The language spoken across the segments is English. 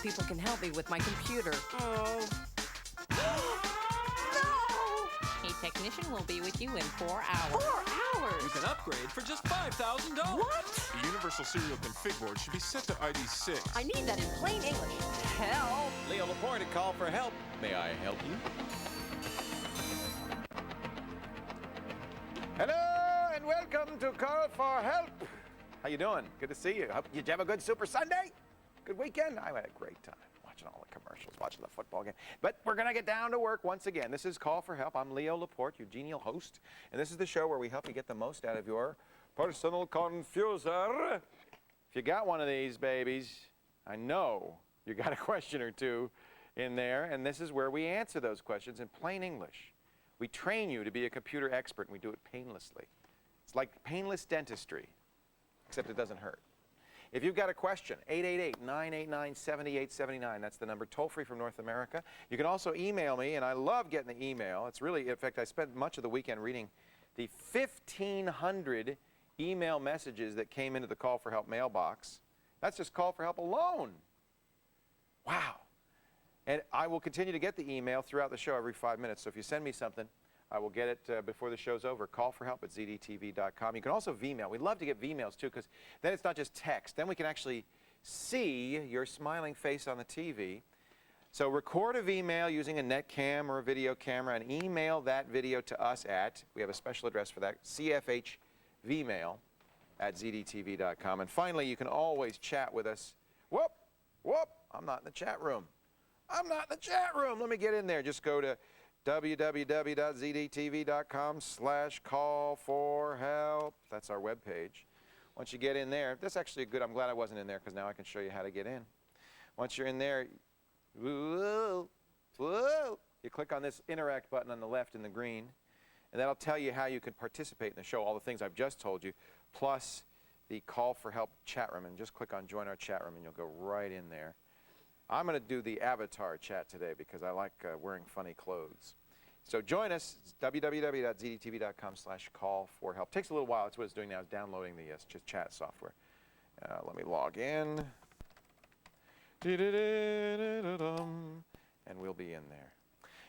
people can help me with my computer. Oh. A technician will be with you in 4 hours. 4 hours? You can upgrade for just $5,000. What? The universal serial config board should be set to ID 6. I need that in plain English. Help! Leo Laporte to call for help. May I help you? Hello and welcome to Call for Help. How you doing? Good to see you. Did you have a good Super Sunday? Good weekend? I had a great time watching all the commercials, watching the football game. But we're going to get down to work once again. This is Call for Help. I'm Leo Laporte, your genial host. And this is the show where we help you get the most out of your personal confuser. If you got one of these babies, I know you got a question or two in there. And this is where we answer those questions in plain English. We train you to be a computer expert, and we do it painlessly. It's like painless dentistry, except it doesn't hurt. If you've got a question, 888-989-7879. That's the number, toll-free from North America. You can also email me, and I love getting the email. It's really, in fact, I spent much of the weekend reading the 1,500 email messages that came into the Call for Help mailbox. That's just Call for Help alone. Wow. And I will continue to get the email throughout the show every 5 minutes. So if you send me something, I will get it before the show's over. Call for help at ZDTV.com. You can also Vmail. We'd love to get Vmails, too, because then it's not just text. Then we can actually see your smiling face on the TV. So record a Vmail using a netcam or a video camera and email that video to us at, we have a special address for that, CFHVmail at ZDTV.com. And finally, you can always chat with us. Whoop, I'm not in the chat room. I'm not in the chat room. Let me get in there. Just go to www.zdtv.com/call-for-help. That's our webpage. Once you get in there, that's actually a good, I'm glad I wasn't in there because now I can show you how to get in. Once you're in there, you click on this interact button on the left in the green, and that'll tell you how you can participate in the show, all the things I've just told you, plus the Call for Help chat room. And just click on Join Our Chat Room, and you'll go right in there. I'm going to do the avatar chat today because I like wearing funny clothes. So join us, www.zdtv.com/call-for-help. Takes a little while. That's what it's doing now, is downloading the chat software. Let me log in. And we'll be in there.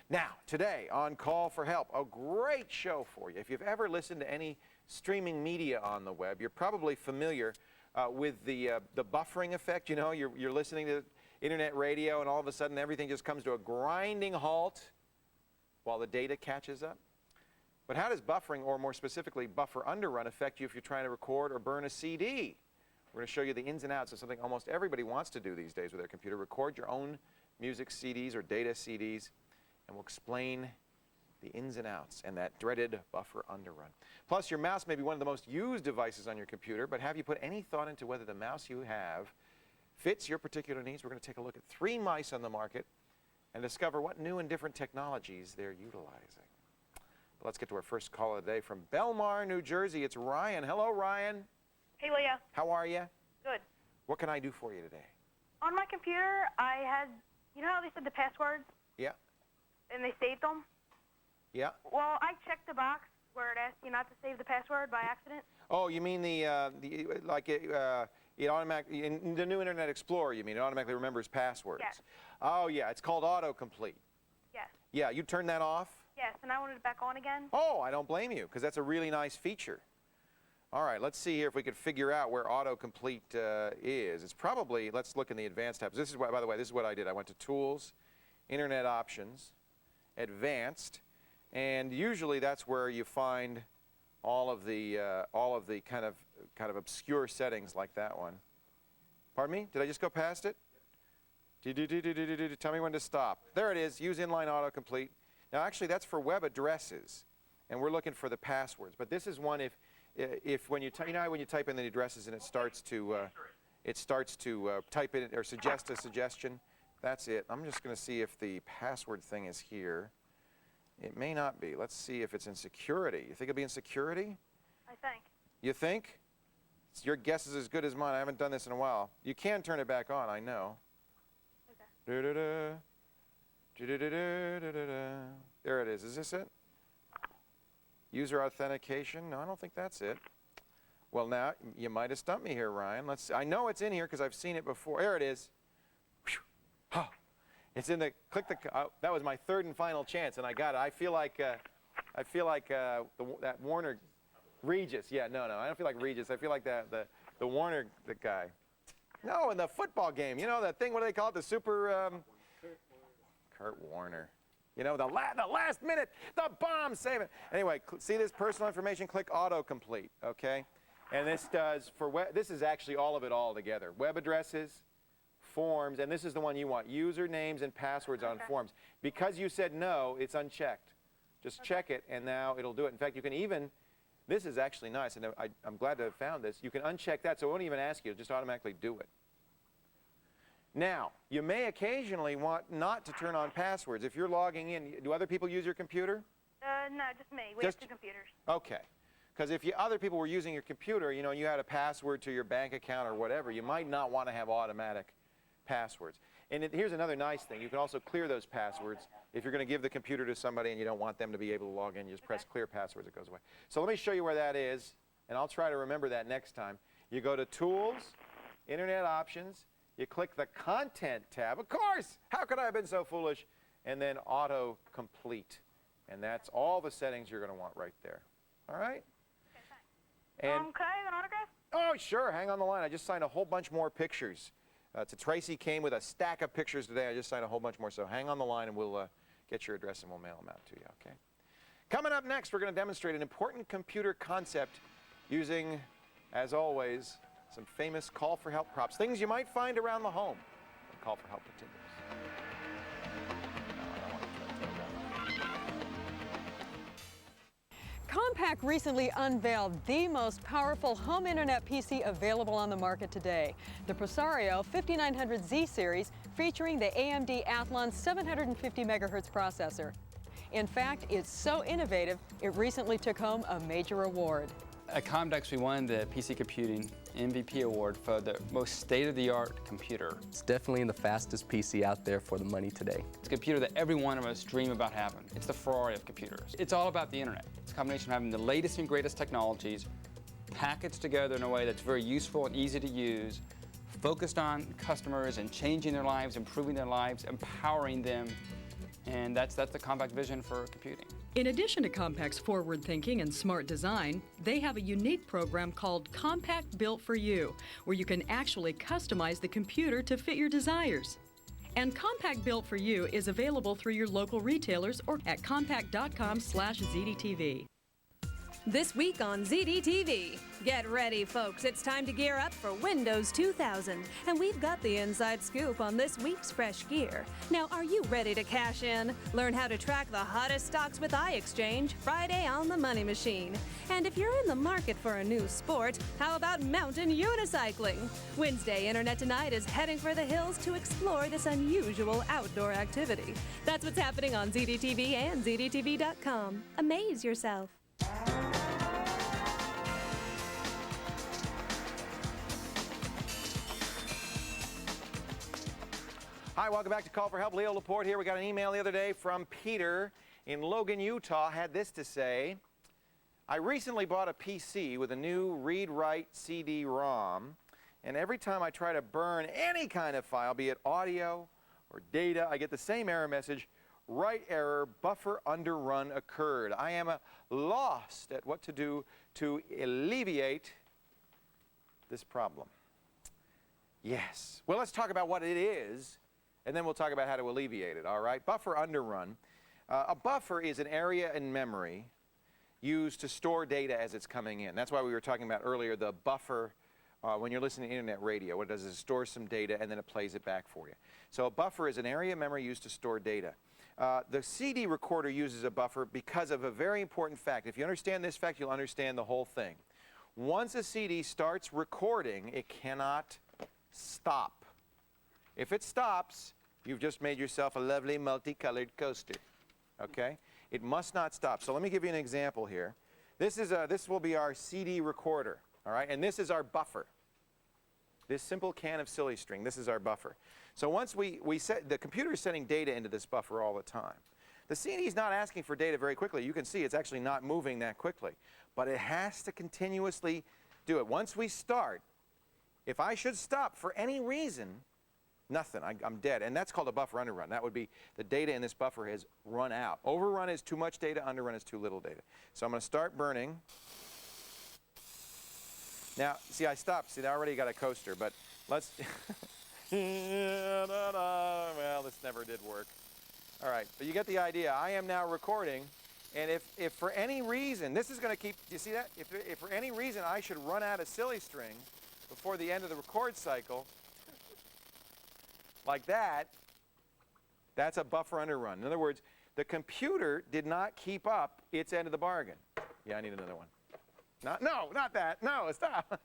Now, today on Call for Help, a great show for you. If you've ever listened to any streaming media on the web, you're probably familiar with the buffering effect. You know, you're listening to internet radio, and all of a sudden everything just comes to a grinding halt while the data catches up. But how does buffering, or more specifically buffer underrun, affect you if you're trying to record or burn a CD? We're going to show you the ins and outs of something almost everybody wants to do these days with their computer. Record your own music CDs or data CDs, and we'll explain the ins and outs and that dreaded buffer underrun. Plus, your mouse may be one of the most used devices on your computer, but have you put any thought into whether the mouse you have fits your particular needs? We're going to take a look at 3 mice on the market and discover what new and different technologies they're utilizing. But let's get to our first call of the day from Belmar, New Jersey. It's Ryan. Hello, Ryan. Hey, Leo. How are you? Good. What can I do for you today? On my computer, I had, you know how they said the passwords? Yeah. And they saved them? Yeah. Well, I checked the box where it asked you not to save the password by accident. Oh, you mean it automatically, in the new Internet Explorer, you mean, it automatically remembers passwords? Yes. Oh, yeah, it's called autocomplete. Yes. Yeah, you turn that off? Yes, and I wanted it back on again. Oh, I don't blame you, because that's a really nice feature. All right, let's see here if we could figure out where autocomplete is. It's probably, let's look in the advanced tabs. This is what, by the way, this is what I did. I went to Tools, Internet Options, Advanced, and usually that's where you find all of the kind of obscure settings like that one. Pardon me? Did I just go past it? Tell me when to stop. There it is. Use inline autocomplete. Now, actually, that's for web addresses, and we're looking for the passwords. But this is one if when you you know how when you type in the addresses and it starts to type in or suggest a suggestion. That's it. I'm just going to see if the password thing is here. It may not be. Let's see if it's in security. You think it'll be in security? I think. You think? Your guess is as good as mine. I haven't done this in a while. You can turn it back on, I know. Okay. There it is. Is this it? User authentication? No, I don't think that's it. Well, now, you might have stumped me here, Ryan. I know it's in here because I've seen it before. There it is. Oh, it's in the, click the, that was my third and final chance, and I got it. I feel like that Warner, Regis. Yeah, no, I don't feel like Regis. I feel like the Warner, the guy. No, in the football game, you know, that thing, what do they call it, the super, Kurt Warner. You know, the last minute, the bomb, save it. Anyway, see this personal information? Click autocomplete, okay? And this does, for web, this is actually all of it all together. Web addresses, forms, and this is the one you want, usernames and passwords on forms. Because you said no, it's unchecked. Just check it, and now it'll do it. In fact, you can even, this is actually nice, and I'm glad to have found this. You can uncheck that, so it won't even ask you. It'll just automatically do it. Now, you may occasionally want not to turn on passwords. If you're logging in, do other people use your computer? No, just me. We have 2 computers. Okay. Because if other people were using your computer, you know, you had a password to your bank account or whatever, you might not want to have automatic passwords. And here's another nice thing. You can also clear those passwords. If you're going to give the computer to somebody and you don't want them to be able to log in, you just press clear passwords, it goes away. So let me show you where that is, and I'll try to remember that next time. You go to Tools, Internet Options, you click the Content tab. Of course! How could I have been so foolish? And then Auto Complete. And that's all the settings you're going to want right there. All right? Okay, thanks. And could I have an autograph? oh, sure. Hang on the line. I just signed a whole bunch more pictures. Tracy came with a stack of pictures today. I just signed a whole bunch more. So hang on the line, and we'll get your address, and we'll mail them out to you, okay? Coming up next, we're going to demonstrate an important computer concept using, as always, some famous call for help props, things you might find around the home. Call for help continues. Compaq recently unveiled the most powerful home internet PC available on the market today, the Presario 5900Z series featuring the AMD Athlon 750 MHz processor. In fact, it's so innovative, it recently took home a major award. At Comdex, we won the PC Computing MVP Award for the most state-of-the-art computer. It's definitely the fastest PC out there for the money today. It's a computer that every one of us dream about having. It's the Ferrari of computers. It's all about the internet. It's a combination of having the latest and greatest technologies packaged together in a way that's very useful and easy to use, focused on customers and changing their lives, improving their lives, empowering them. And that's the Compaq vision for computing. In addition to Compaq's forward thinking and smart design, they have a unique program called Compaq Built for You, where you can actually customize the computer to fit your desires. And Compaq Built for You is available through your local retailers or at compaq.com/ZDTV. This week on ZDTV. Get ready, folks. It's time to gear up for Windows 2000. And we've got the inside scoop on this week's fresh gear. Now, are you ready to cash in? Learn how to track the hottest stocks with iExchange Friday on the Money Machine. And if you're in the market for a new sport, how about mountain unicycling? Wednesday, Internet Tonight is heading for the hills to explore this unusual outdoor activity. That's what's happening on ZDTV and ZDTV.com. Amaze yourself. Hi, welcome back to Call for Help. Leo Laporte here. We got an email the other day from Peter in Logan, Utah. Had this to say: I recently bought a PC with a new read-write CD-ROM, and every time I try to burn any kind of file, be it audio or data, I get the same error message: write error, buffer underrun occurred. I am lost at what to do to alleviate this problem. Yes. Well, let's talk about what it is, and then we'll talk about how to alleviate it, all right? Buffer underrun. A buffer is an area in memory used to store data as it's coming in. That's why we were talking about earlier the buffer when you're listening to internet radio. What it does is it stores some data and then it plays it back for you. So a buffer is an area of memory used to store data. The CD recorder uses a buffer because of a very important fact. If you understand this fact, you'll understand the whole thing. Once a CD starts recording, it cannot stop. If it stops, you've just made yourself a lovely multicolored coaster, okay? It must not stop. So let me give you an example here. This will be our CD recorder, all right? And this is our buffer. This simple can of silly string, this is our buffer. So once we set, the computer is sending data into this buffer all the time. The CD is not asking for data very quickly. You can see it's actually not moving that quickly. But it has to continuously do it. Once we start, if I should stop for any reason, Nothing. I'm dead. And that's called a buffer underrun. That would be the data in this buffer has run out. Overrun is too much data, underrun is too little data. So I'm going to start burning. Now, see, I stopped. See, I already got a coaster, but let's... Well, this never did work. All right, but you get the idea. I am now recording, and if for any reason, this is going to keep... Do you see that? If for any reason I should run out of silly string before the end of the record cycle, like that, that's a buffer underrun. In other words, the computer did not keep up its end of the bargain. Yeah, I need another one. No, not that. No, stop.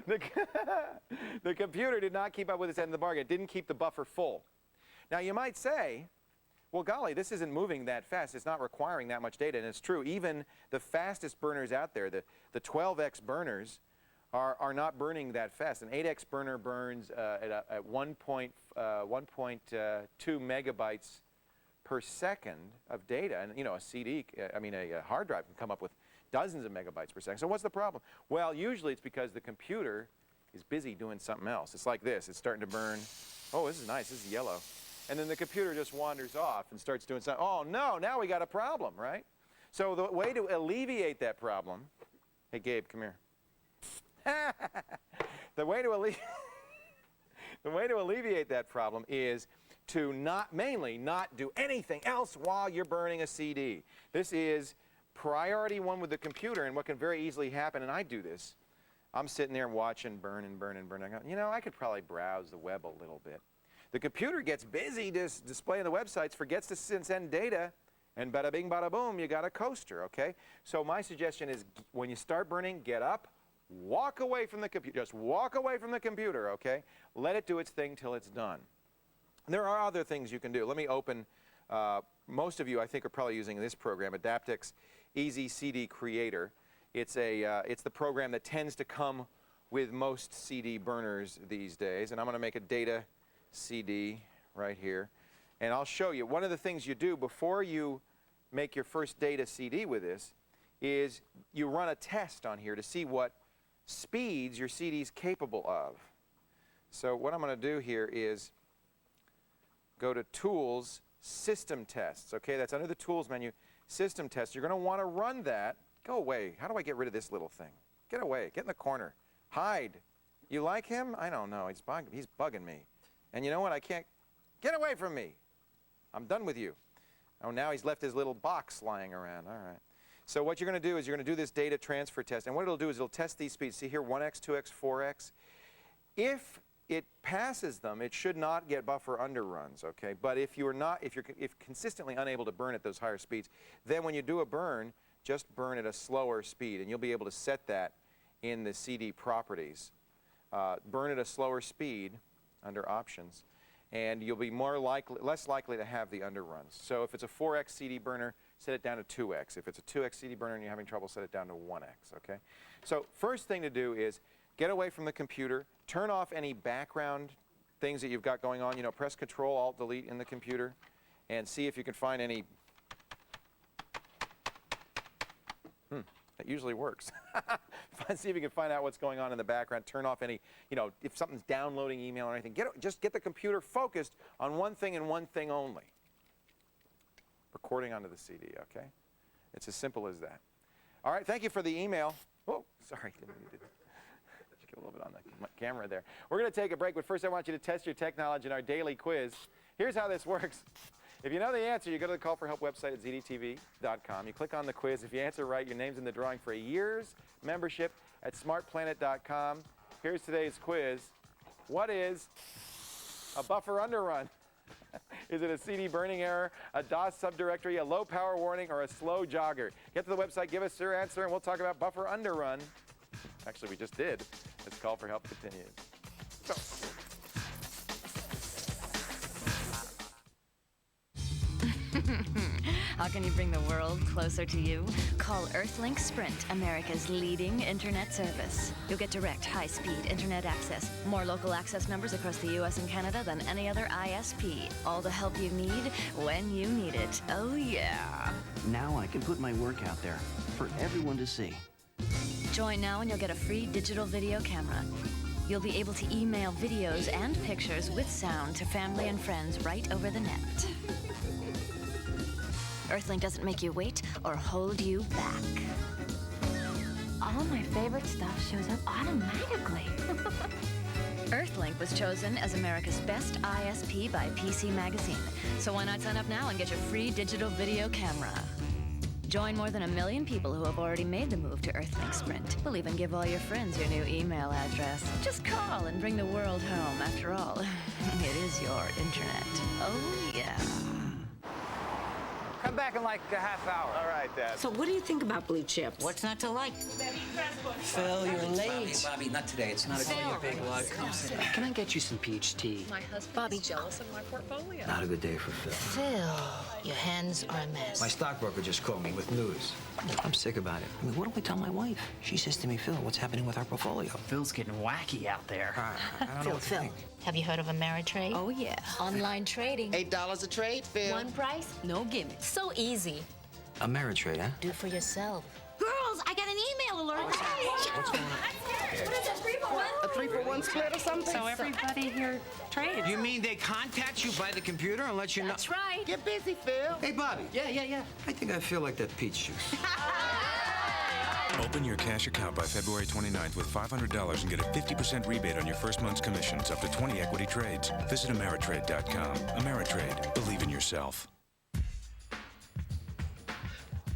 The computer did not keep up with its end of the bargain. It didn't keep the buffer full. Now, you might say, well, golly, this isn't moving that fast. It's not requiring that much data. And it's true. Even the fastest burners out there, the 12x burners, are not burning that fast. An 8x burner burns at 1.2 megabytes per second of data. And, you know, a hard drive can come up with dozens of megabytes per second. So what's the problem? Well, usually it's because the computer is busy doing something else. It's like this. It's starting to burn. Oh, this is nice. This is yellow. And then the computer just wanders off and starts doing something. Oh, no, now we got a problem, right? So the way to alleviate that problem... Hey, Gabe, come here. The way to alleviate that problem is to mainly not do anything else while you're burning a CD. This is priority one with the computer, and what can very easily happen, and I do this, I'm sitting there watching burn and burn and burn. I go, you know, I could probably browse the web a little bit. The computer gets busy displaying the websites, forgets to send data, and bada bing, bada boom, you got a coaster, okay? So my suggestion is when you start burning, get up, walk away from the computer. Just walk away from the computer, okay? Let it do its thing till it's done. There are other things you can do. Let me open, most of you I think are probably using this program, Adaptix Easy CD Creator. It's the program that tends to come with most CD burners these days. And I'm going to make a data CD right here. And I'll show you. One of the things you do before you make your first data CD with this is you run a test on here to see what speeds your CD is capable of. So what I'm going to do here is go to Tools, System Tests. Okay, that's under the Tools menu, System Tests. You're going to want to run that. Go away. How do I get rid of this little thing? Get away. Get in the corner. Hide. You like him? I don't know. He's bugging me. And you know what? I can't. Get away from me. I'm done with you. Oh, now he's left his little box lying around. All right. So what you're going to do is you're going to do this data transfer test. And what it'll do is it'll test these speeds. See here, 1x, 2x, 4x. If it passes them, it should not get buffer underruns, okay? But if you're consistently unable to burn at those higher speeds, then when you do a burn, just burn at a slower speed. And you'll be able to set that in the CD properties. Burn at a slower speed under options. And you'll be less likely to have the underruns. So if it's a 4x CD burner, set it down to 2x. If it's a 2x CD burner and you're having trouble, set it down to 1x, okay? So first thing to do is get away from the computer, turn off any background things that you've got going on. You know, press Control, Alt, Delete in the computer, and see if you can find any. That usually works. See if you can find out what's going on in the background. Turn off any, you know, if something's downloading email or anything. Just get the computer focused on one thing and one thing only. Recording onto the CD, okay? It's as simple as that. All right, thank you for the email. Oh, sorry, didn't mean to get a little bit on the camera there. We're going to take a break, but first I want you to test your tech knowledge in our daily quiz. Here's how this works. If you know the answer, you go to the Call for Help website at ZDTV.com. You click on the quiz. If you answer right, your name's in the drawing for a year's membership at smartplanet.com. Here's today's quiz. What is a buffer underrun? Is it a CD burning error, a DOS subdirectory, a low power warning, or a slow jogger? Get to the website, give us your answer, and we'll talk about buffer underrun. Actually, we just did. As Call for Help continues. So. How can you bring the world closer to you? Call Earthlink Sprint, America's leading internet service. You'll get direct, high-speed internet access. More local access numbers across the U.S. and Canada than any other ISP. All the help you need when you need it. Oh, yeah. Now I can put my work out there for everyone to see. Join now and you'll get a free digital video camera. You'll be able to email videos and pictures with sound to family and friends right over the net. Earthlink doesn't make you wait or hold you back. All my favorite stuff shows up automatically. Earthlink was chosen as America's best ISP by PC Magazine. So why not sign up now and get your free digital video camera? Join more than 1 million people who have already made the move to Earthlink Sprint. We'll even give all your friends your new email address. Just call and bring the world home. After all, it is your internet. Oh, yeah. Come back in like a half hour. All right, Dad. So what do you think about blue chips? What's not to like? Phil, you're late. Bobby, not today. It's not a day. Big lug. Come sit down. Can I get you some peach tea? My husband Bobby jealous of my portfolio. Not a good day for Phil. Phil, your hands are a mess. My stockbroker just called me with news. I'm sick about it. I mean, what do I tell my wife? She says to me, Phil, what's happening with our portfolio? Phil's getting wacky out there. I don't know what to think. Have you heard of Ameritrade? Oh, yeah. Online trading. $8 a trade, Phil. One price, no gimmicks. So easy. Ameritrade, huh? Do for yourself. Girls, I got an email alert. What's going on? What is it, 3-for-1? A 3-for-1 split or something? So everybody here trades. You mean they contact you by the computer and let you know? That's right. Get busy, Phil. Hey, Bobby. Yeah. I think I feel like that peach juice. Open your cash account by February 29th with $500 and get a 50% rebate on your first month's commissions up to 20 equity trades. Visit Ameritrade.com. Ameritrade. Believe in yourself.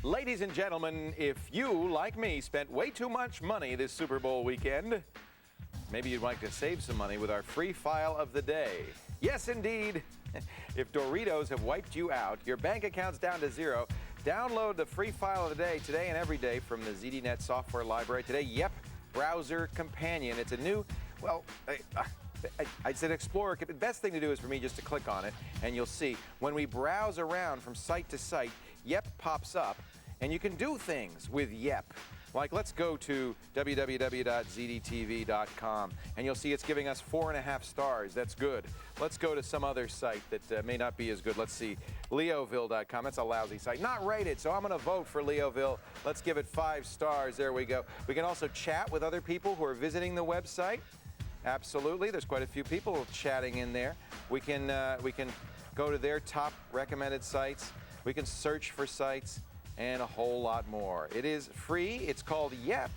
Ladies and gentlemen, if you, like me, spent way too much money this Super Bowl weekend, maybe you'd like to save some money with our free file of the day. Yes, indeed. If Doritos have wiped you out, your bank account's down to zero, download the free file of the day today and every day from the ZDNet software library. Today, Yep Browser Companion. It's a new, well, I said Explorer. The best thing to do is for me just to click on it, and you'll see when we browse around from site to site, Yep pops up, and you can do things with Yep. Like, let's go to www.zdtv.com, and you'll see it's giving us 4.5 stars. That's good. Let's go to some other site that may not be as good. Let's see, leoville.com. That's a lousy site. Not rated, so I'm going to vote for Leoville. Let's give it 5 stars. There we go. We can also chat with other people who are visiting the website. Absolutely. There's quite a few people chatting in there. We can go to their top recommended sites. We can search for sites and a whole lot more. It is free. It's called Yep,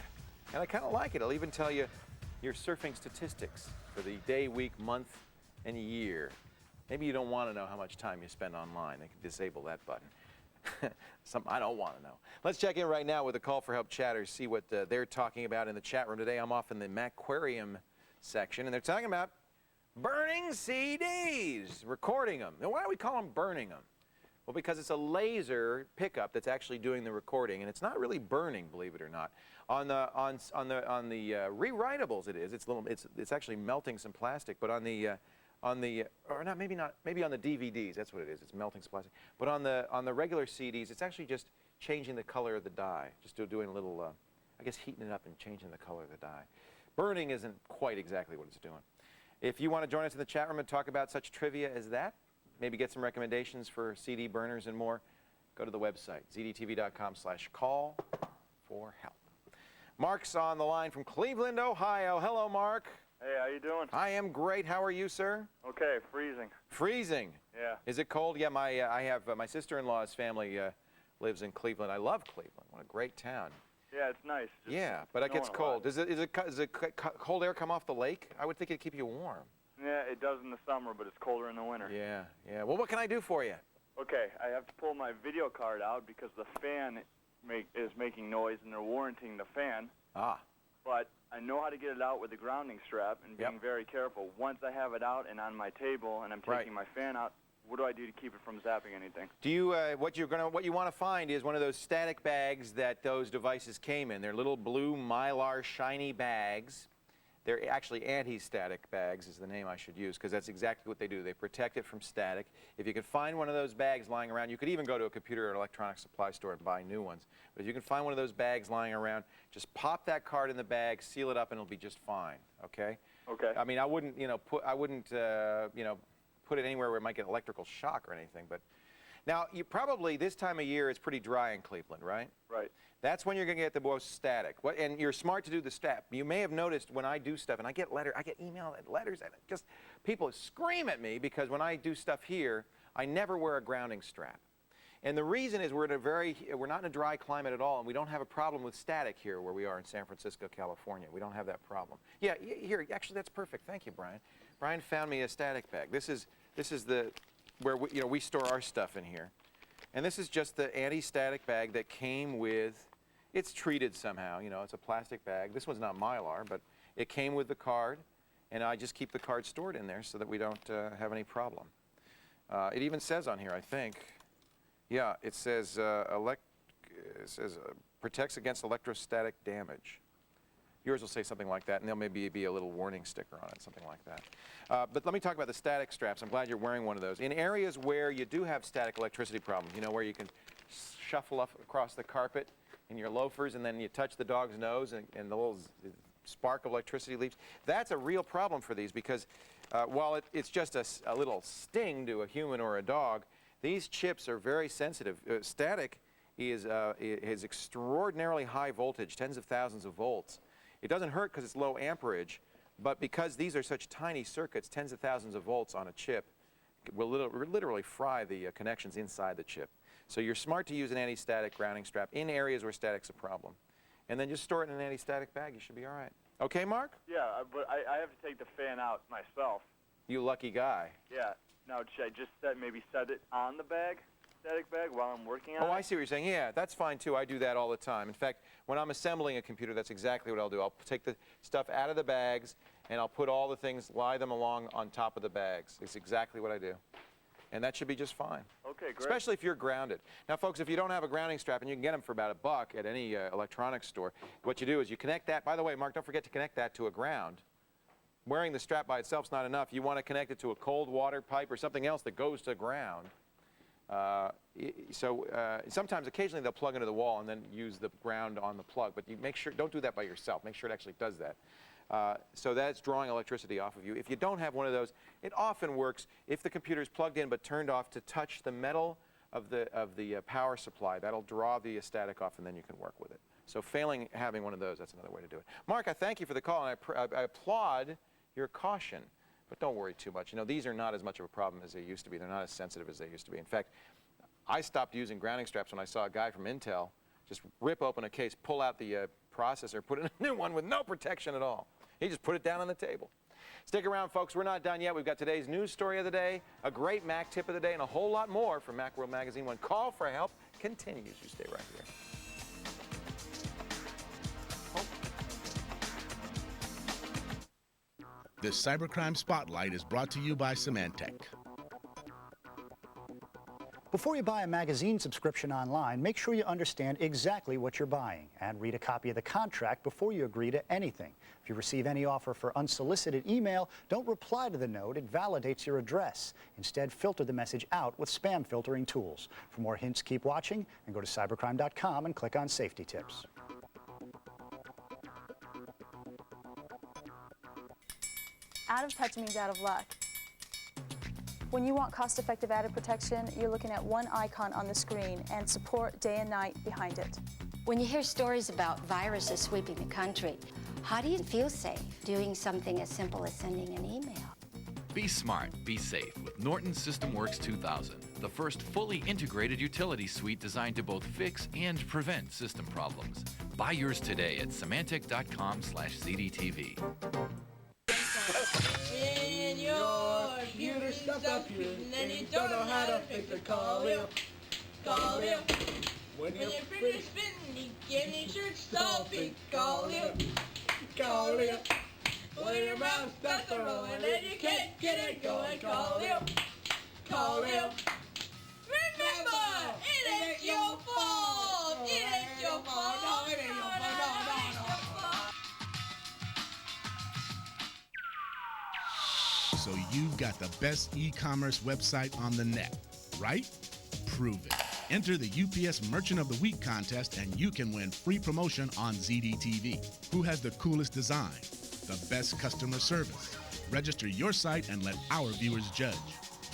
and I kind of like it. It'll even tell you your surfing statistics for the day, week, month, and year. Maybe you don't want to know how much time you spend online. They can disable that button. I don't want to know. Let's check in right now with the Call for Help chatters, see what they're talking about in the chat room today. I'm off in the Macquarium section, and they're talking about burning CDs, recording them. Now, why do we call them burning them? Well, because it's a laser pickup that's actually doing the recording, and it's not really burning, believe it or not. On the rewritables, it is. It's actually melting some plastic, but on the maybe on the DVDs, that's what it is. It's melting some plastic. But on the regular CDs, it's actually just changing the color of the dye, just doing a little, I guess, heating it up and changing the color of the dye. Burning isn't quite exactly what it's doing. If you want to join us in the chat room and talk about such trivia as that, maybe get some recommendations for CD burners and more, go to the website, zdtv.com/call for help. Mark's on the line from Cleveland, Ohio. Hello, Mark. Hey, how you doing? I am great. How are you, sir? Okay, freezing. Freezing? Yeah. Is it cold? Yeah, I have my sister-in-law's family lives in Cleveland. I love Cleveland. What a great town. Yeah, it's nice. Yeah, but it gets cold. Does cold air come off the lake? I would think it'd keep you warm. Yeah, it does in the summer, but it's colder in the winter. Yeah. Well, what can I do for you? Okay, I have to pull my video card out because the fan is making noise, and they're warranting the fan. Ah. But I know how to get it out with the grounding strap and being very careful. Once I have it out and on my table and I'm taking my fan out, what do I do to keep it from zapping anything? Do you what you want to find is one of those static bags that those devices came in. They're little blue Mylar shiny bags. They're actually anti-static bags is the name I should use, because that's exactly what they do. They protect it from static. If you can find one of those bags lying around, you could even go to a computer or electronic supply store and buy new ones. But if you can find one of those bags lying around, just pop that card in the bag, seal it up, and it'll be just fine. Okay? Okay. I mean, I wouldn't, put it anywhere where it might get electrical shock or anything. But Now, you probably, this time of year, it's pretty dry in Cleveland, right? Right. That's when you're going to get the most static. And you're smart to do the step. You may have noticed when I do stuff, and I get email and letters, and just people scream at me because when I do stuff here, I never wear a grounding strap. And the reason is we're not in a dry climate at all, and we don't have a problem with static here where we are in San Francisco, California. We don't have that problem. Yeah, here, actually, that's perfect. Thank you, Brian. Brian found me a static bag. This is where we store our stuff in here. And this is just the anti-static bag that came with, it's treated somehow, it's a plastic bag. This one's not Mylar, but it came with the card, and I just keep the card stored in there so that we don't have any problem. It even says on here, I think, yeah, it says, protects against electrostatic damage. Yours will say something like that, and there'll maybe be a little warning sticker on it, something like that. But let me talk about the static straps. I'm glad you're wearing one of those. In areas where you do have static electricity problems, where you can shuffle up across the carpet in your loafers, and then you touch the dog's nose, and the little spark of electricity leaves, that's a real problem for these because while it's just a little sting to a human or a dog, these chips are very sensitive. Static is extraordinarily high voltage, tens of thousands of volts. It doesn't hurt because it's low amperage, but because these are such tiny circuits, tens of thousands of volts on a chip will literally fry the connections inside the chip. So you're smart to use an anti-static grounding strap in areas where static's a problem. And then just store it in an anti-static bag. You should be all right. Okay, Mark? Yeah, but I have to take the fan out myself. You lucky guy. Yeah. Now, should I just maybe set it on the bag, static bag, while I'm working on it? Oh, I see what you're saying. Yeah, that's fine, too. I do that all the time. In fact, when I'm assembling a computer, that's exactly what I'll do. I'll take the stuff out of the bags, and I'll put all the things, lie them along on top of the bags. It's exactly what I do. And that should be just fine. Okay, great. Especially if you're grounded. Now, folks, if you don't have a grounding strap, and you can get them for about $1 at any electronics store, what you do is you connect that. By the way, Mark, don't forget to connect that to a ground. Wearing the strap by itself is not enough. You want to connect it to a cold water pipe or something else that goes to ground. Sometimes, occasionally, they'll plug into the wall and then use the ground on the plug. But you make sure, don't do that by yourself. Make sure it actually does that. So that's drawing electricity off of you. If you don't have one of those, it often works if the computer is plugged in but turned off to touch the metal of the power supply. That'll draw the static off, and then you can work with it. So failing having one of those, that's another way to do it. Mark, I thank you for the call, and I applaud your caution. But don't worry too much. These are not as much of a problem as they used to be. They're not as sensitive as they used to be. In fact, I stopped using grounding straps when I saw a guy from Intel just rip open a case, pull out the processor, put in a new one with no protection at all. He just put it down on the table. Stick around, folks. We're not done yet. We've got today's news story of the day, a great Mac tip of the day, and a whole lot more from Macworld Magazine when Call for Help continues. You stay right here. This Cybercrime Spotlight is brought to you by Symantec. Before you buy a magazine subscription online, make sure you understand exactly what you're buying and read a copy of the contract before you agree to anything. If you receive any offer for unsolicited email, don't reply to the note. It validates your address. Instead, filter the message out with spam filtering tools. For more hints, keep watching and go to cybercrime.com and click on Safety Tips. Out of touch means out of luck. When you want cost-effective added protection, you're looking at one icon on the screen and support day and night behind it. When you hear stories about viruses sweeping the country, how do you feel safe doing something as simple as sending an email? Be smart, be safe with Norton SystemWorks 2000, the first fully integrated utility suite designed to both fix and prevent system problems. Buy yours today at Symantec.com/ZDTV. In your computer stuck up here, and you don't know how to fix it, call him. Call him. When your printer's spinning, you get your shirt stopping, call him. Call him. When your mouse starts to roll and you can't get it going, call him. Call him. Remember, it ain't your fault. It ain't your fault. No, it ain't your fault. No. So you've got the best e-commerce website on the net, right? Prove it. Enter the UPS Merchant of the Week contest and you can win free promotion on ZDTV. Who has the coolest design? The best customer service? Register your site and let our viewers judge.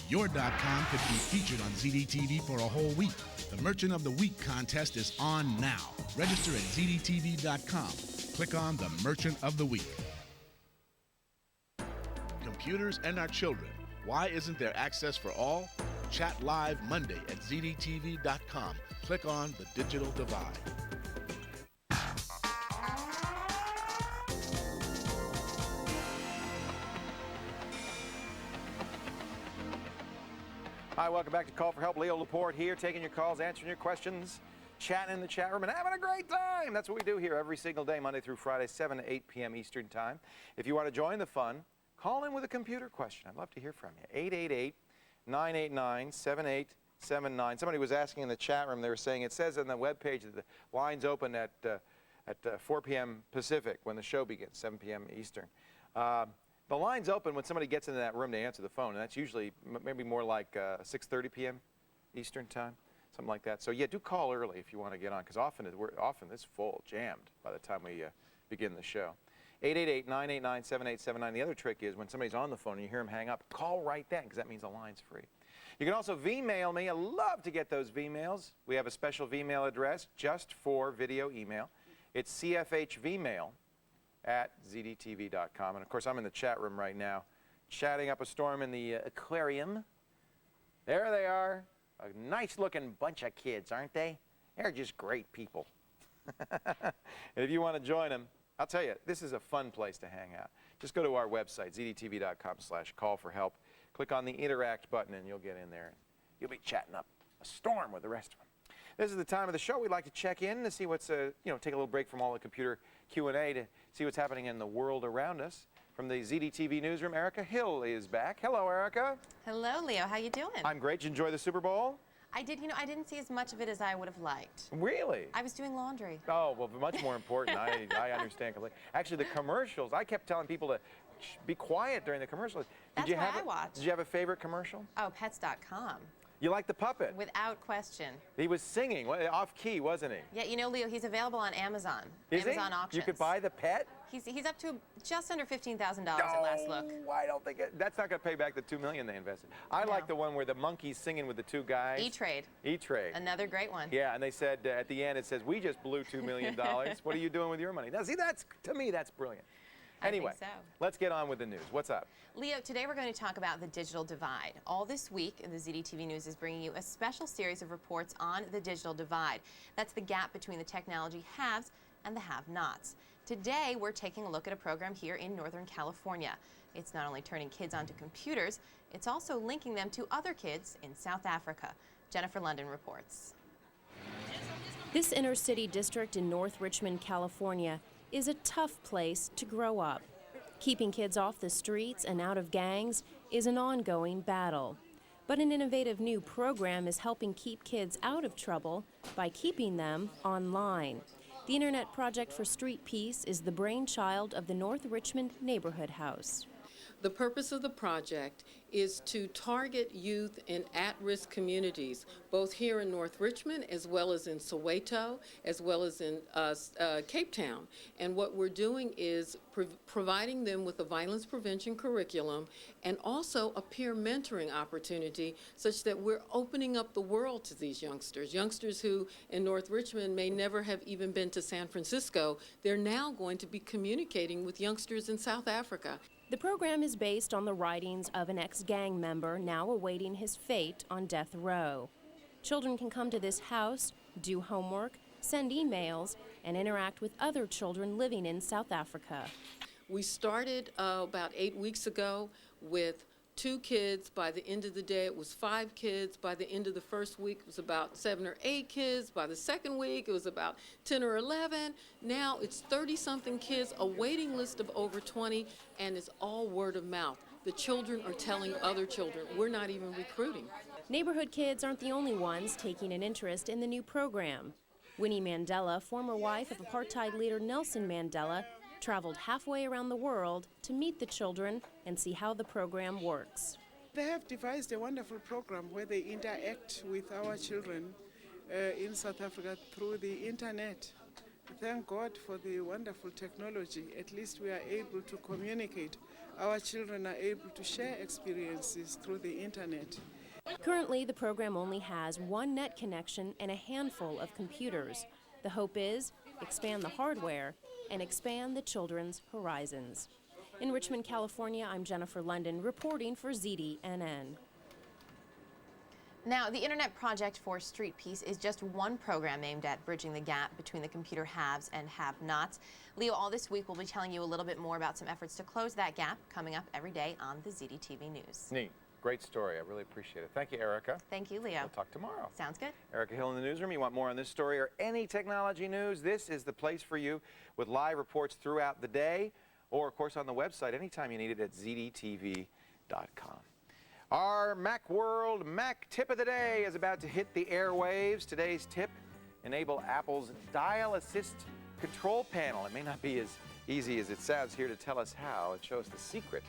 Your .com could be featured on ZDTV for a whole week. The Merchant of the Week contest is on now. Register at ZDTV.com. Click on the Merchant of the Week. Computers and our children. Why isn't there access for all? Chat live Monday at ZDTV.com. Click on the Digital Divide. Hi, welcome back to Call for Help. Leo Laporte here, taking your calls, answering your questions, chatting in the chat room, and having a great time. That's what we do here every single day, Monday through Friday, 7 to 8 p.m. Eastern Time. If you want to join the fun, call in with a computer question. I'd love to hear from you. 888-989-7879. Somebody was asking in the chat room, they were saying, it says on the webpage that the lines open at 4 p.m. Pacific when the show begins, 7 p.m. Eastern. The line's open when somebody gets into that room to answer the phone, and that's usually maybe more like 6:30 p.m. Eastern Time, something like that. So yeah, do call early if you want to get on, because often it's full, jammed by the time we begin the show. 888-989-7879. The other trick is when somebody's on the phone and you hear them hang up, call right then, because that means the line's free. You can also V-mail me. I love to get those V-mails. We have a special V-mail address just for video email. It's cfhvmail@zdtv.com. And of course, I'm in the chat room right now, chatting up a storm in the aquarium. There they are. A nice-looking bunch of kids, aren't they? They're just great people. And if you want to join them, I'll tell you, this is a fun place to hang out. Just go to our website, zdtv.com/call-for-help. Click on the Interact button, and you'll get in there. You'll be chatting up a storm with the rest of them. This is the time of the show. We'd like to check in to see what's, take a little break from all the computer Q&A to see what's happening in the world around us. From the ZDTV newsroom, Erica Hill is back. Hello, Erica. Hello, Leo. How you doing? I'm great. Did you enjoy the Super Bowl? I did. I didn't see as much of it as I would have liked. Really? I was doing laundry. Oh, well, much more important. I understand completely. Actually, the commercials, I kept telling people to be quiet during the commercials. That's why I watched. Did you have a favorite commercial? Oh, Pets.com. You like the puppet? Without question. He was singing, off-key, wasn't he? Yeah, Leo, he's available on Amazon. Is Amazon he? auctions. You could buy the pet? He's up to just under $15,000 at last look. I don't think that's not going to pay back the $2 million they invested. I like the one where the monkey's singing with the two guys. E-Trade. E-Trade. Another great one. Yeah, and they said at the end, it says, we just blew $2 million. What are you doing with your money? Now, see, to me, that's brilliant. Anyway, let's get on with the news. What's up? Leo, today we're going to talk about the digital divide. All this week, the ZDTV News is bringing you a special series of reports on the digital divide. That's the gap between the technology haves and the have-nots. Today, we're taking a look at a program here in Northern California. It's not only turning kids onto computers, it's also linking them to other kids in South Africa. Jennifer London reports. This inner city district in North Richmond, California, is a tough place to grow up. Keeping kids off the streets and out of gangs is an ongoing battle. But an innovative new program is helping keep kids out of trouble by keeping them online. The Internet Project for Street Peace is the brainchild of the North Richmond Neighborhood House. The purpose of the project is to target youth in at-risk communities, both here in North Richmond, as well as in Soweto, as well as in Cape Town. And what we're doing is providing them with a violence prevention curriculum and also a peer mentoring opportunity, such that we're opening up the world to these youngsters who in North Richmond may never have even been to San Francisco. They're now going to be communicating with youngsters in South Africa. The program is based on the writings of an ex-gang member now awaiting his fate on death row. Children can come to this house, do homework, send emails, and interact with other children living in South Africa. We started about 8 weeks ago with 2 kids. By the end of the day, it was 5 kids. By the end of the first week, it was about 7 or 8 kids. By the second week, it was about 10 or 11. Now it's 30-something kids, a waiting list of over 20, and it's all word of mouth. The children are telling other children. We're not even recruiting. Neighborhood kids aren't the only ones taking an interest in the new program. Winnie Mandela, former wife of apartheid leader Nelson Mandela, traveled halfway around the world to meet the children and see how the program works. They have devised a wonderful program where they interact with our children in South Africa through the internet. Thank God for the wonderful technology. At least we are able to communicate. Our children are able to share experiences through the internet. Currently, the program only has one net connection and a handful of computers. The hope is expand the hardware and expand the children's horizons. In Richmond, California, I'm Jennifer London reporting for ZDNN. Now, the Internet Project for Street Peace is just one program aimed at bridging the gap between the computer haves and have-nots. Leo, all this week we'll be telling you a little bit more about some efforts to close that gap coming up every day on the ZDTV News. Neat. Great story. I really appreciate it. Thank you, Erica. Thank you, Leo. We'll talk tomorrow. Sounds good. Erica Hill in the newsroom. You want more on this story or any technology news? This is the place for you with live reports throughout the day or, of course, on the website anytime you need it at ZDTV.com. Our Mac World Mac tip of the day is about to hit the airwaves. Today's tip: enable Apple's Dial Assist control panel. It may not be as easy as it sounds. Here to tell us how, it shows the secret.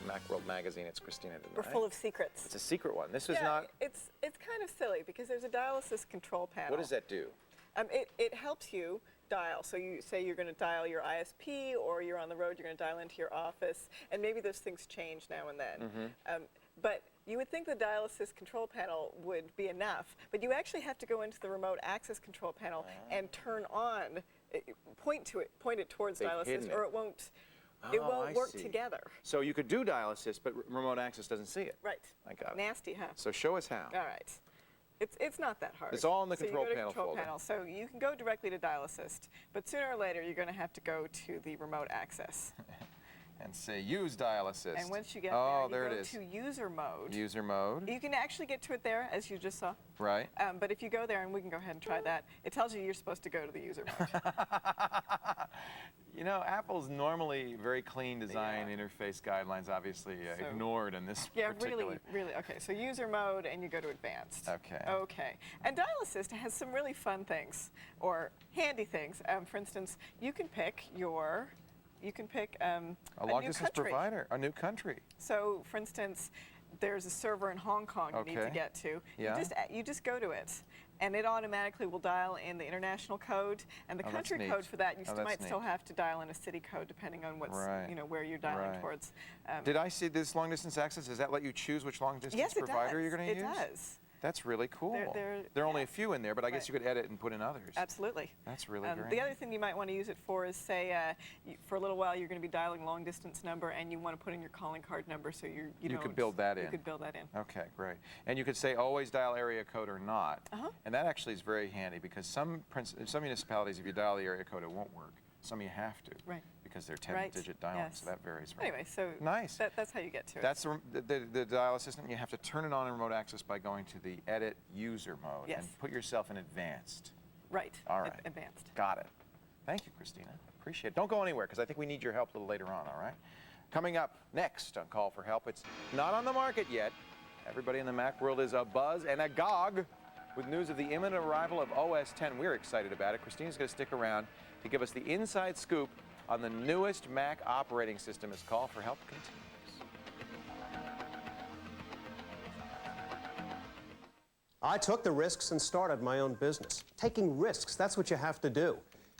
The Macworld magazine. It's Christina tonight. We're full of secrets. It's a secret one. This is not. It's kind of silly because there's a dial assist control panel. What does that do? It helps you dial. So you say you're going to dial your ISP, or you're on the road, you're going to dial into your office, and maybe those things change now and then. But you would think the dial assist control panel would be enough, but you actually have to go into the remote access control panel and turn on, point it towards dial assist, or it won't. It won't work together. So you could do dial assist, but remote access doesn't see it. Right. I got it. Nasty, huh? So show us how. All right. It's not that hard. It's all in the control panel. panel folder. So you can go directly to dial assist, but sooner or later you're going to have to go to the remote access. And say use dial assist. And once you get there, you it go is. to user mode. User mode. You can actually get to it there, as you just saw. Right. But if you go there, and we can go ahead and try that, it tells you you're supposed to go to the user mode. You know, Apple's normally very clean design interface guidelines, obviously ignored in this particular. really. Okay, so user mode, and you go to advanced. Okay. Okay. And dial assist has some really fun things, or handy things. For instance, you can pick a long distance provider, a new country. So, for instance, there's a server in Hong Kong you need to get to. Yeah. You just go to it, and it automatically will dial in the international code and the country code for that. You might still have to dial in a city code depending on what's where you're dialing towards. Did I see this long distance access? Does that let you choose which long distance provider you're going to use? Yes, it does. That's really cool. There are only a few in there, but I guess you could edit and put in others. Absolutely. That's really great. The other thing you might want to use it for is, say, for a little while you're going to be dialing long distance number, and you want to put in your calling card number, so you could build that in. You could build that in. Okay, great. And you could say always dial area code or not, and that actually is very handy because some municipalities, if you dial the area code, it won't work. Some you have to, because they're 10-digit dialing, so that varies. Anyway, so nice. That's how you get to it. That's the dial assistant. You have to turn it on in remote access by going to the edit user mode and put yourself in advanced. Right. All right. Advanced. Got it. Thank you, Christina. Appreciate it. Don't go anywhere because I think we need your help a little later on. All right. Coming up next on Call for Help, it's not on the market yet. Everybody in the Mac world is abuzz and agog with news of the imminent arrival of OS X. We're excited about it. Christina's going to stick around to give us the inside scoop on the newest Mac operating system as Call for Help continues. I took the risks and started my own business. Taking risks, that's what you have to do.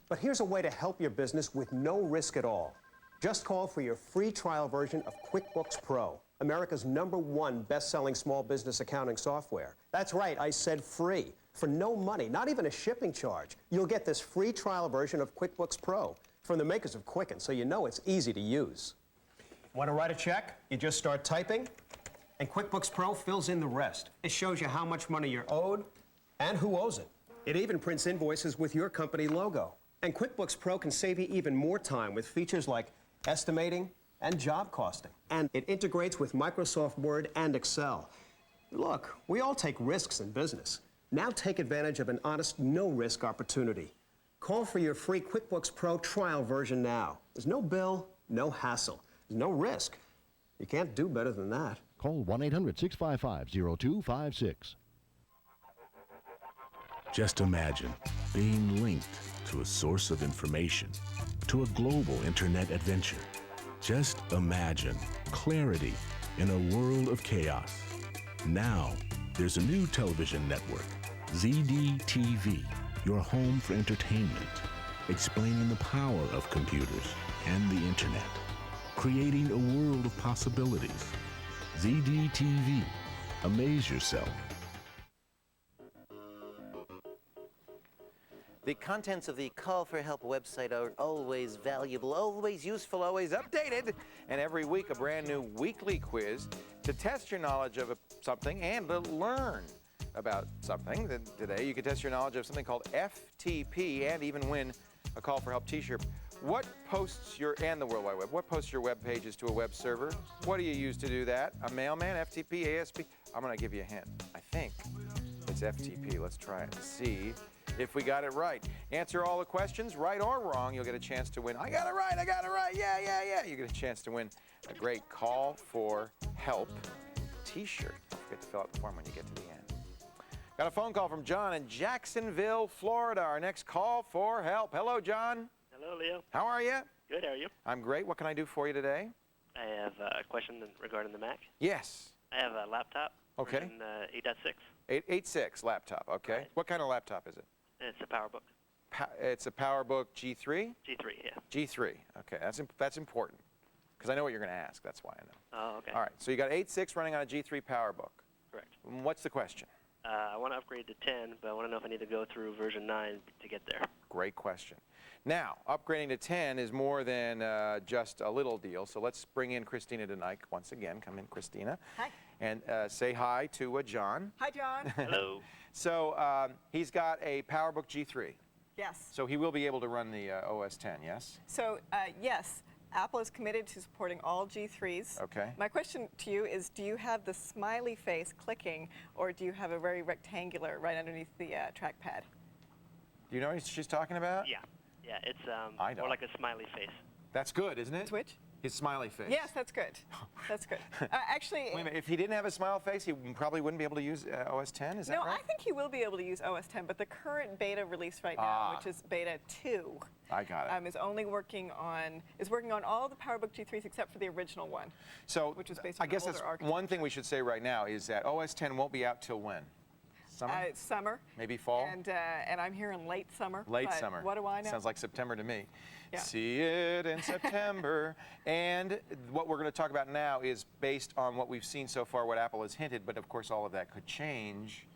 But here's a way to help your business with no risk at all. Just call for your free trial version of QuickBooks Pro, America's #1 best-selling small business accounting software. That's right, I said free. For no money, not even a shipping charge, you'll get this free trial version of QuickBooks Pro from the makers of Quicken, so you know it's easy to use. Want to write a check? You just start typing, and QuickBooks Pro fills in the rest. It shows you how much money you're owed and who owes it. It even prints invoices with your company logo. And QuickBooks Pro can save you even more time with features like estimating and job costing. And it integrates with Microsoft Word and Excel. Look, we all take risks in business. Now take advantage of an honest, no-risk opportunity. Call for your free QuickBooks Pro trial version now. There's no bill, no hassle, no risk. You can't do better than that. Call 1-800-655-0256. Just imagine being linked to a source of information, to a global internet adventure. Just imagine clarity in a world of chaos. Now, there's a new television network, ZDTV, your home for entertainment. explaining the power of computers and the internet, creating a world of possibilities. ZDTV. Amaze yourself. The contents of the Call for Help website are always valuable, always useful, always updated, and every week a brand new weekly quiz to test your knowledge of something and to learn about something. Today you can test your knowledge of something called FTP and even win a Call for Help t-shirt. What posts and the World Wide Web, what posts your web pages to a web server? What do you use to do that? A mailman, FTP, ASP? I'm going to give you a hint. I think it's FTP. Let's try it and see if we got it right. Answer all the questions, right or wrong. You'll get a chance to win. I got it right, yeah, yeah, yeah. You get a chance to win a great Call for Help t-shirt. Don't forget to fill out the form when you get to the end. Got a phone call from John in Jacksonville, Florida. Our next Call for Help. Hello, John. Hello, Leo. How are you? Good, how are you? I'm great. What can I do for you today? I have a question regarding the Mac. Yes. I have a laptop. Okay. Version 8.6. 8.6 laptop, okay. Right. What kind of laptop is it? It's a PowerBook. It's a PowerBook G3? G3, yeah. G3, okay. That's important, because I know what you're going to ask. That's why I know. Oh, okay. All right, so you got 8.6 running on a G3 PowerBook. Correct. What's the question? I want to upgrade to 10, but I want to know if I need to go through version 9 to get there. Great question. Now, upgrading to 10 is more than just a little deal, so let's bring in Christina tonight once again. Come in, Christina. Hi. And say hi to John. Hi, John. Hello. So he's got a PowerBook G3. Yes. So he will be able to run the OS 10, yes? So, yes, Apple is committed to supporting all G3s. Okay. My question to you is, do you have the smiley face clicking, or do you have a very rectangular right underneath the trackpad? Do you know what she's talking about? Yeah. Yeah, it's I don't. more like a smiley face. That's good, isn't it? Which? His smiley face. Yes, that's good. That's good. Actually, wait a minute, if he didn't have a smile face, he probably wouldn't be able to use OS 10, is that right? No, I think he will be able to use OS 10, but the current beta release right now, which is beta 2, I got it. is only working on all the PowerBook G3s except for the original one. So which was based I on guess the that's older architecture. one thing we should say right now is that OS 10 won't be out till when? Summer? It's summer. Maybe fall? And I'm here in late summer. Late but summer. What do I know? Sounds like September to me. Yeah. See it in September. And what we're going to talk about now is based on what we've seen so far, what Apple has hinted, but of course all of that could change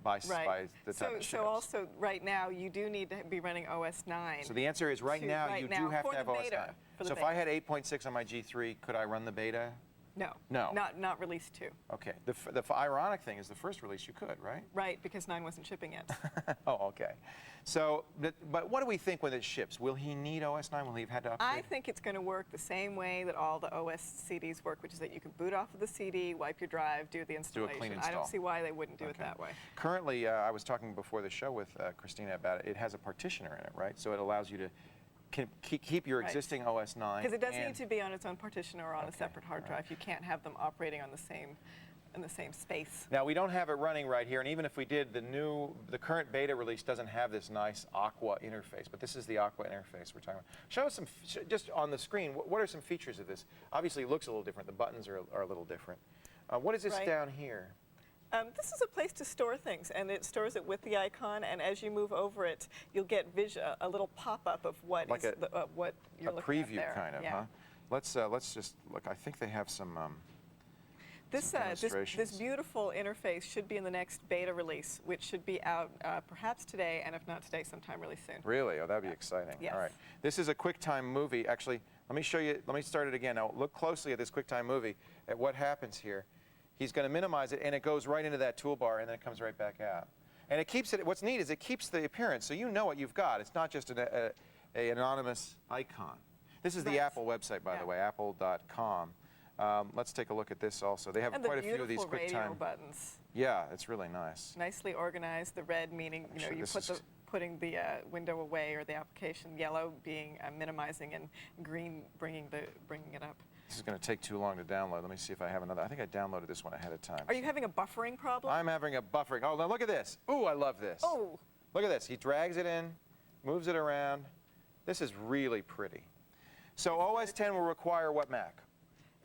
by the time it ships. So also right now you do need to be running OS 9. So the answer is right now you do have to have OS 9. So if I had 8.6 on my G3, could I run the beta? No. No. Not release 2. Okay. The ironic thing is the first release you could, right? Right, because 9 wasn't shipping yet. Oh, okay. So, but what do we think when it ships? Will he need OS 9? Will he have had to upgrade? I think it's going to work the same way that all the OS CDs work, which is that you can boot off of the CD, wipe your drive, do the installation. Do a clean install. I don't see why they wouldn't do it that way. Currently, I was talking before the show with Christina about it. It has a partitioner in it, right? So it allows you to keep your existing OS 9. Because it does need to be on its own partition or on a separate hard drive. You can't have them operating on the same space. Now we don't have it running right here, and even if we did, the current beta release doesn't have this nice Aqua interface, but this is the Aqua interface we're talking about. Show us just on the screen, what are some features of this? Obviously it looks a little different. The buttons are a little different. What is this down here? This is a place to store things, and it stores it with the icon, and as you move over it, you'll get a little pop-up of what like what you're looking at there. A preview kind of, yeah. huh? Let's just look. I think they have some This beautiful interface should be in the next beta release, which should be out perhaps today, and if not today, sometime really soon. Really? Oh, that'd be exciting. Yes. All right. This is a QuickTime movie. Actually, let me show you. Let me start it again. Now, look closely at this QuickTime movie, at what happens here. He's going to minimize it, and it goes right into that toolbar, and then it comes right back out. And it keeps it. What's neat is it keeps the appearance, so you know what you've got. It's not just an anonymous icon. This is the Apple website, by the way, apple.com. Let's take a look at this also. They have quite a few of these QuickTime radio buttons. Yeah, it's really nice. Nicely organized. The red meaning you putting the window away or the application. Yellow being minimizing, and green bringing it up. This is going to take too long to download. Let me see if I have another. I think I downloaded this one ahead of time. Are you having a buffering problem? I'm having a buffering. Oh, now look at this. Ooh, I love this. Oh. Look at this. He drags it in, moves it around. This is really pretty. So OS 10 will require what Mac?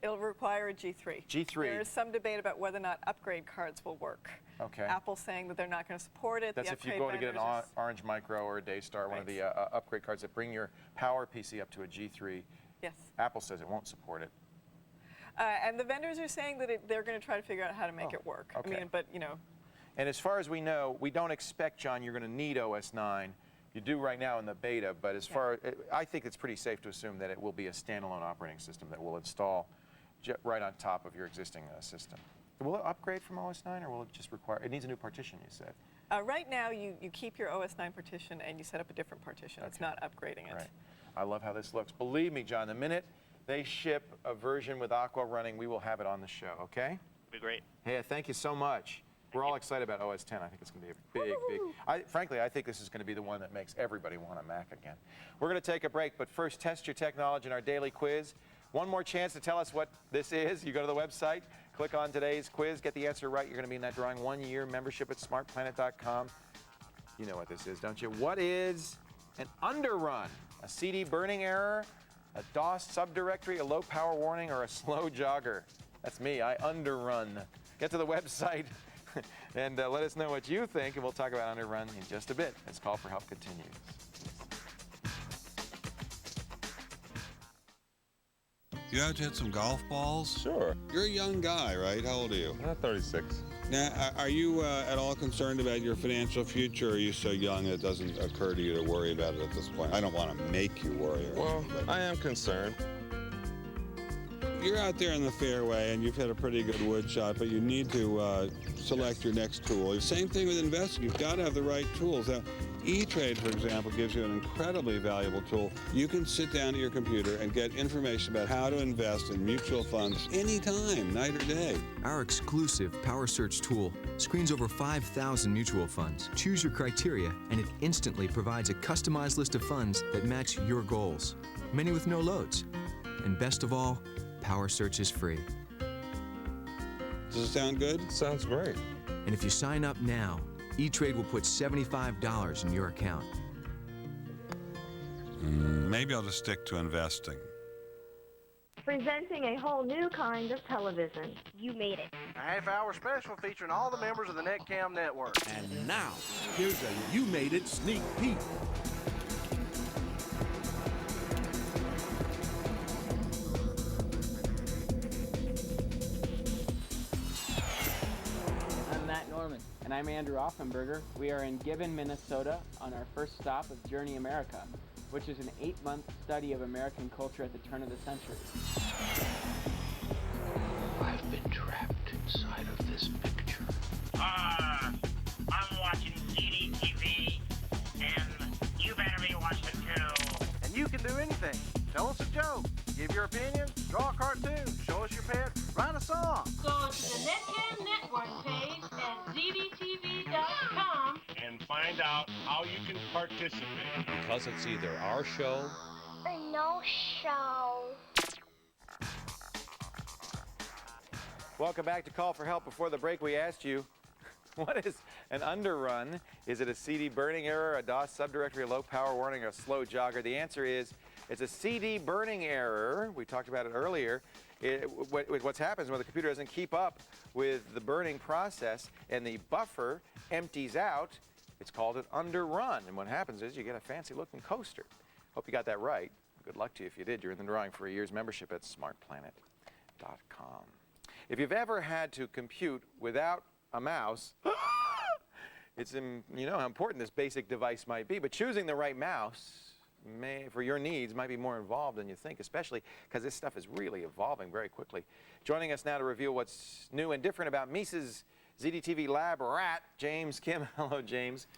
It'll require a G3. G3. There is some debate about whether or not upgrade cards will work. Okay. Apple's saying that they're not going to support it. That's if you go to get an Orange Micro or a Daystar, one of the upgrade cards that bring your power PC up to a G3. Yes. Apple says it won't support it. And the vendors are saying that they're going to try to figure out how to make it work. Okay. I mean, but, you know. And as far as we know, we don't expect, John, you're going to need OS 9. You do right now in the beta, but as far, I think it's pretty safe to assume that it will be a standalone operating system that will install right on top of your existing system. Will it upgrade from OS 9, or will it just require, it needs a new partition, you said? Right now, you keep your OS 9 partition and you set up a different partition. Okay. It's not upgrading it. Right. I love how this looks. Believe me, John, the minute they ship a version with Aqua running, we will have it on the show, okay? Be great. Hey, thank you so much. We're all excited about OS 10. I think it's going to be a big, frankly, I think this is going to be the one that makes everybody want a Mac again. We're going to take a break, but first, test your technology in our daily quiz. One more chance to tell us what this is. You go to the website, click on today's quiz, get the answer right. You're going to be in that drawing. 1-year membership at smartplanet.com. You know what this is, don't you? What is an underrun? A CD burning error, a DOS subdirectory, a low power warning, or a slow jogger? That's me. I underrun. Get to the website and let us know what you think, and we'll talk about underrun in just a bit as Call for Help continues. You out to hit some golf balls? Sure. You're a young guy, right? How old are you? 36. Now, are you at all concerned about your financial future, or are you so young it doesn't occur to you to worry about it at this point? I don't want to make you worry. Well, I am concerned. You're out there in the fairway, and you've hit a pretty good wood shot, but you need to select your next tool. Same thing with investing. You've got to have the right tools. Now, E-Trade, for example, gives you an incredibly valuable tool. You can sit down at your computer and get information about how to invest in mutual funds anytime, night or day. Our exclusive Power Search tool screens over 5,000 mutual funds. Choose your criteria, and it instantly provides a customized list of funds that match your goals, many with no loads. And best of all, Power Search is free. Does it sound good? Sounds great. And if you sign up now, E-Trade will put $75 in your account. Maybe I'll just stick to investing. Presenting a whole new kind of television. You made it. A half-hour special featuring all the members of the NetCam network. And now, here's a You Made It sneak peek. And I'm Andrew Offenberger. We are in Gibbon, Minnesota on our first stop of Journey America, which is an 8-month study of American culture at the turn of the century. I've been trapped inside of this picture. I'm watching ZDTV, and you better be watching too. And you can do anything. Tell us a joke, give your opinion, draw a cartoon, show us your pet, write a song. Go to the NetCam network page at ZDTV.com and find out how you can participate. Because it's either our show or no show. Welcome back to Call for Help. Before the break, we asked you, what is an underrun? Is it a CD burning error, a DOS subdirectory, a low power warning, or a slow jogger? The answer is it's a CD burning error. We talked about it earlier. What happens when the computer doesn't keep up with the burning process and the buffer empties out, it's called an underrun. And what happens is you get a fancy looking coaster. Hope you got that right. Good luck to you if you did. You're in the drawing for a year's membership at smartplanet.com. If you've ever had to compute without a mouse, you know how important this basic device might be, but choosing the right mouse for your needs might be more involved than you think, especially because this stuff is really evolving very quickly. Joining us now to reveal what's new and different about Mises ZDTV lab rat, James Kim. Hello, James.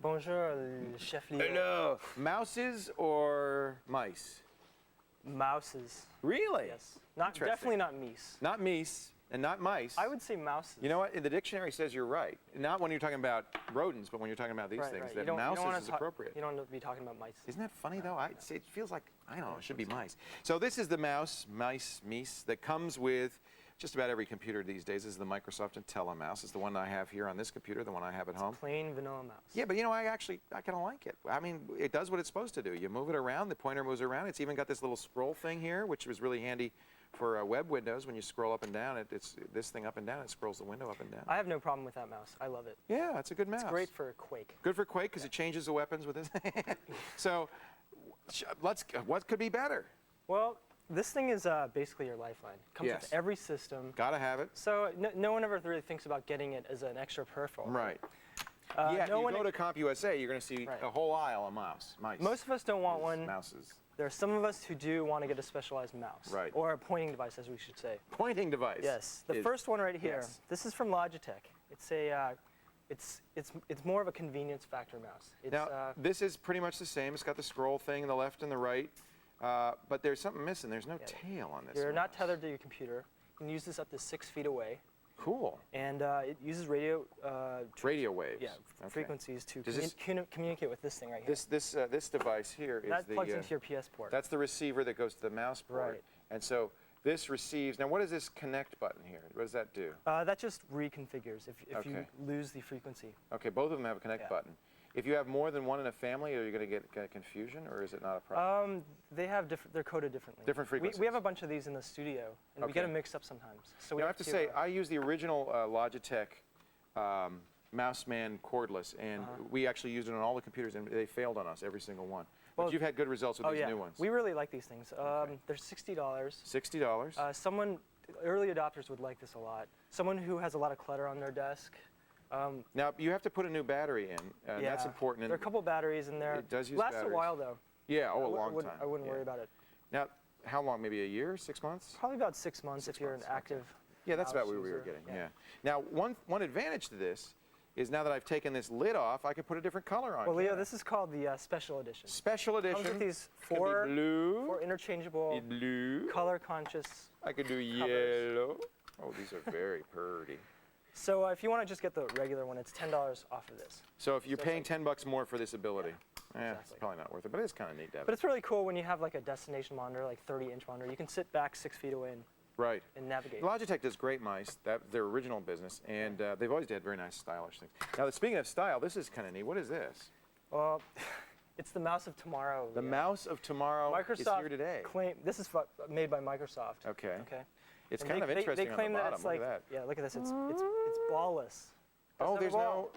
Bonjour, chef Leo. Hello. Mouses or mice? Mouses. Really? Yes. Definitely not meese. Not meese. And not mice. I would say mouses. You know what? The dictionary says you're right. Not when you're talking about rodents, but when you're talking about these things, that mouses is appropriate. You don't want to be talking about mice. Isn't that funny, though? It feels like, I don't know, it should be mice. So this is the mice, that comes with just about every computer these days. This is the Microsoft IntelliMouse. It's the one I have here on this computer, the one I have at home. Plain vanilla mouse. Yeah, but you know, I kind of like it. I mean, it does what it's supposed to do. You move it around, the pointer moves around. It's even got this little scroll thing here, which was really handy for web windows, when you scroll up and down, it's this thing up and down, it scrolls the window up and down. I have no problem with that mouse. I love it. Yeah, it's a good mouse. It's great for Quake. Good for Quake because it changes the weapons with this. So, what could be better? Well, this thing is basically your lifeline. Comes with every system. Gotta have it. So no one ever really thinks about getting it as an extra peripheral. Right. Yeah, you go to CompUSA, you're going to see a whole aisle of mice. Most of us don't want one. Mouses. There are some of us who do want to get a specialized mouse. Right. Or a pointing device, as we should say. Pointing device. Yes. The first one right here. Yes. This is from Logitech. It's a it's more of a convenience factor mouse. It's, now, this is pretty much the same. It's got the scroll thing on the left and the right, but there's something missing. There's no tail on this. You're not tethered to your computer. You can use this up to 6 feet away. Cool. And it uses radio waves. Yeah, frequencies to communicate with this thing right here. This device here is that plugs into your PS port. That's the receiver that goes to the mouse port. Right. And so this receives. Now, what is this connect button here? What does that do? That just reconfigures if you lose the frequency. Okay, both of them have a connect button. If you have more than one in a family, are you going to get confusion, or is it not a problem? They have they're coded differently. Different frequencies. We have a bunch of these in the studio, and we get them mixed up sometimes. So we have to say, I use the original Logitech Mouseman cordless, and we actually used it on all the computers, and they failed on us, every single one. But you've had good results with these new ones. We really like these things. They're $60. $60. Early adopters would like this a lot. Someone who has a lot of clutter on their desk. Now, you have to put a new battery in, and that's important. There are a couple batteries in there. It does use Lasts batteries. a while, though. Yeah, a long time. I wouldn't worry about it. Now, how long? Maybe a year, 6 months? Probably about 6 months if you're an active. Yeah, that's about what we were getting. Yeah. Now, one advantage to this is now that I've taken this lid off, I can put a different color on. Well, Leo, this is called the Special Edition. Special Edition. Comes with these four interchangeable, color-conscious. I could do yellow. Oh, these are very pretty. So if you want to just get the regular one, it's $10 off of this. So if you're paying $10 more for this ability, it's probably not worth it, but it's kind of neat to have. But it's really cool when you have like a destination monitor, like 30-inch monitor. You can sit back 6 feet away and navigate. Logitech does great mice. That's their original business, and they've always had very nice, stylish things. Now, speaking of style, this is kind of neat. What is this? Well, it's the mouse of tomorrow. The mouse of tomorrow is here today. This is made by Microsoft. Okay. Okay. It's kind of interesting they claim on the bottom. That it's like, yeah, look at this. It's ballless. There's no.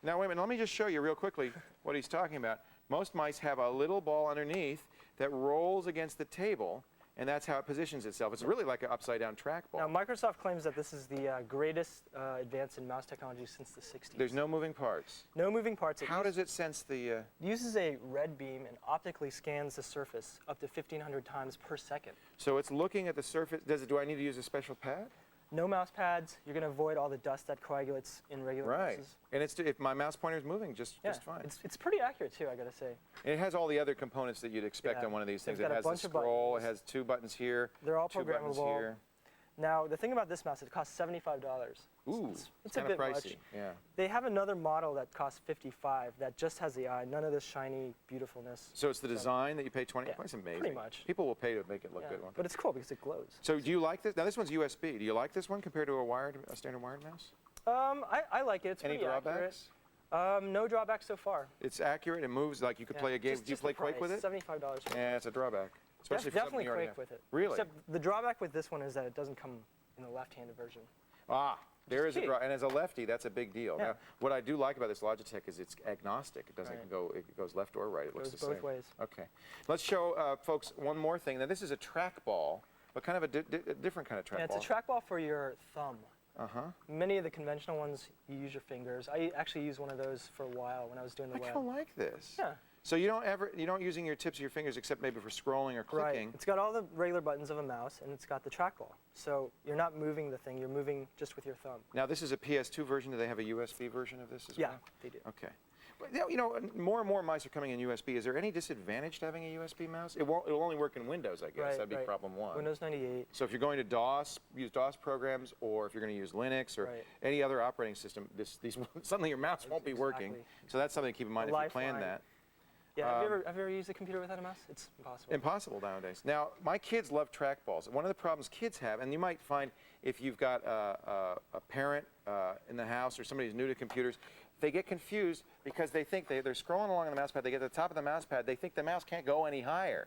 Now wait a minute. Let me just show you real quickly what he's talking about. Most mice have a little ball underneath that rolls against the table, and that's how it positions itself. It's really like an upside-down trackball. Now Microsoft claims that this is the greatest advance in mouse technology since the 60s. There's no moving parts. No moving parts. How does it sense the? It uses a red beam and optically scans the surface up to 1,500 times per second. So it's looking at the surface. Do I need to use a special pad? No mouse pads. You're going to avoid all the dust that coagulates in regular mouses. And if my mouse pointer is moving, just fine. It's pretty accurate too, I got to say. And it has all the other components that you'd expect on one of these things. It has the scroll. It has 2 buttons here. They're all 2 buttons programmable. here. Now the thing about this mouse, it costs $75. Ooh, it's a bit pricey. much. Yeah. They have another model that costs $55 that just has the eye, none of this shiny beautifulfess. So it's the design that you pay $20. That's amazing. Pretty much. People will pay to make it look good. But it's cool because it glows. So do you like this? Now this one's USB. Do you like this one compared to a standard wired mouse? I like it. It's Any pretty drawbacks? Accurate. No drawbacks so far. It's accurate. It moves like you could play a game. Do you play Quake with it? $75. Yeah, it's a drawback. Especially for definitely something you Quake with it. Really? Except the drawback with this one is that it doesn't come in the left-handed version. There is a draw, and as a lefty, that's a big deal. Yeah. Now, what I do like about this Logitech is it's agnostic. It doesn't go. It goes left or right. It looks the same. Goes both ways. Okay. Let's show folks one more thing. Now, this is a trackball, but kind of a different kind of trackball. Yeah, it's a trackball for your thumb. Uh-huh. Many of the conventional ones, you use your fingers. I actually used one of those for a while when I was doing the web. I kind of like this. Yeah. So you don't using your tips of your fingers except maybe for scrolling or clicking. Right. It's got all the regular buttons of a mouse, and it's got the trackball. So you're not moving the thing; you're moving just with your thumb. Now this is a PS2 version. Do they have a USB version of this as well? Yeah, they do. Okay. But you know, more and more mice are coming in USB. Is there any disadvantage to having a USB mouse? It'll only work in Windows, I guess. That'd be problem 1. Windows 98. So if you're going to use DOS programs, or if you're going to use Linux or any other operating system, suddenly your mouse won't be working. So that's something to keep in mind if you plan that. Yeah, have you ever used a computer without a mouse? It's impossible. Impossible nowadays. Now, my kids love trackballs. One of the problems kids have, and you might find if you've got a parent in the house or somebody who's new to computers, they get confused because they think they're scrolling along on the mouse pad. They get to the top of the mouse pad. They think the mouse can't go any higher.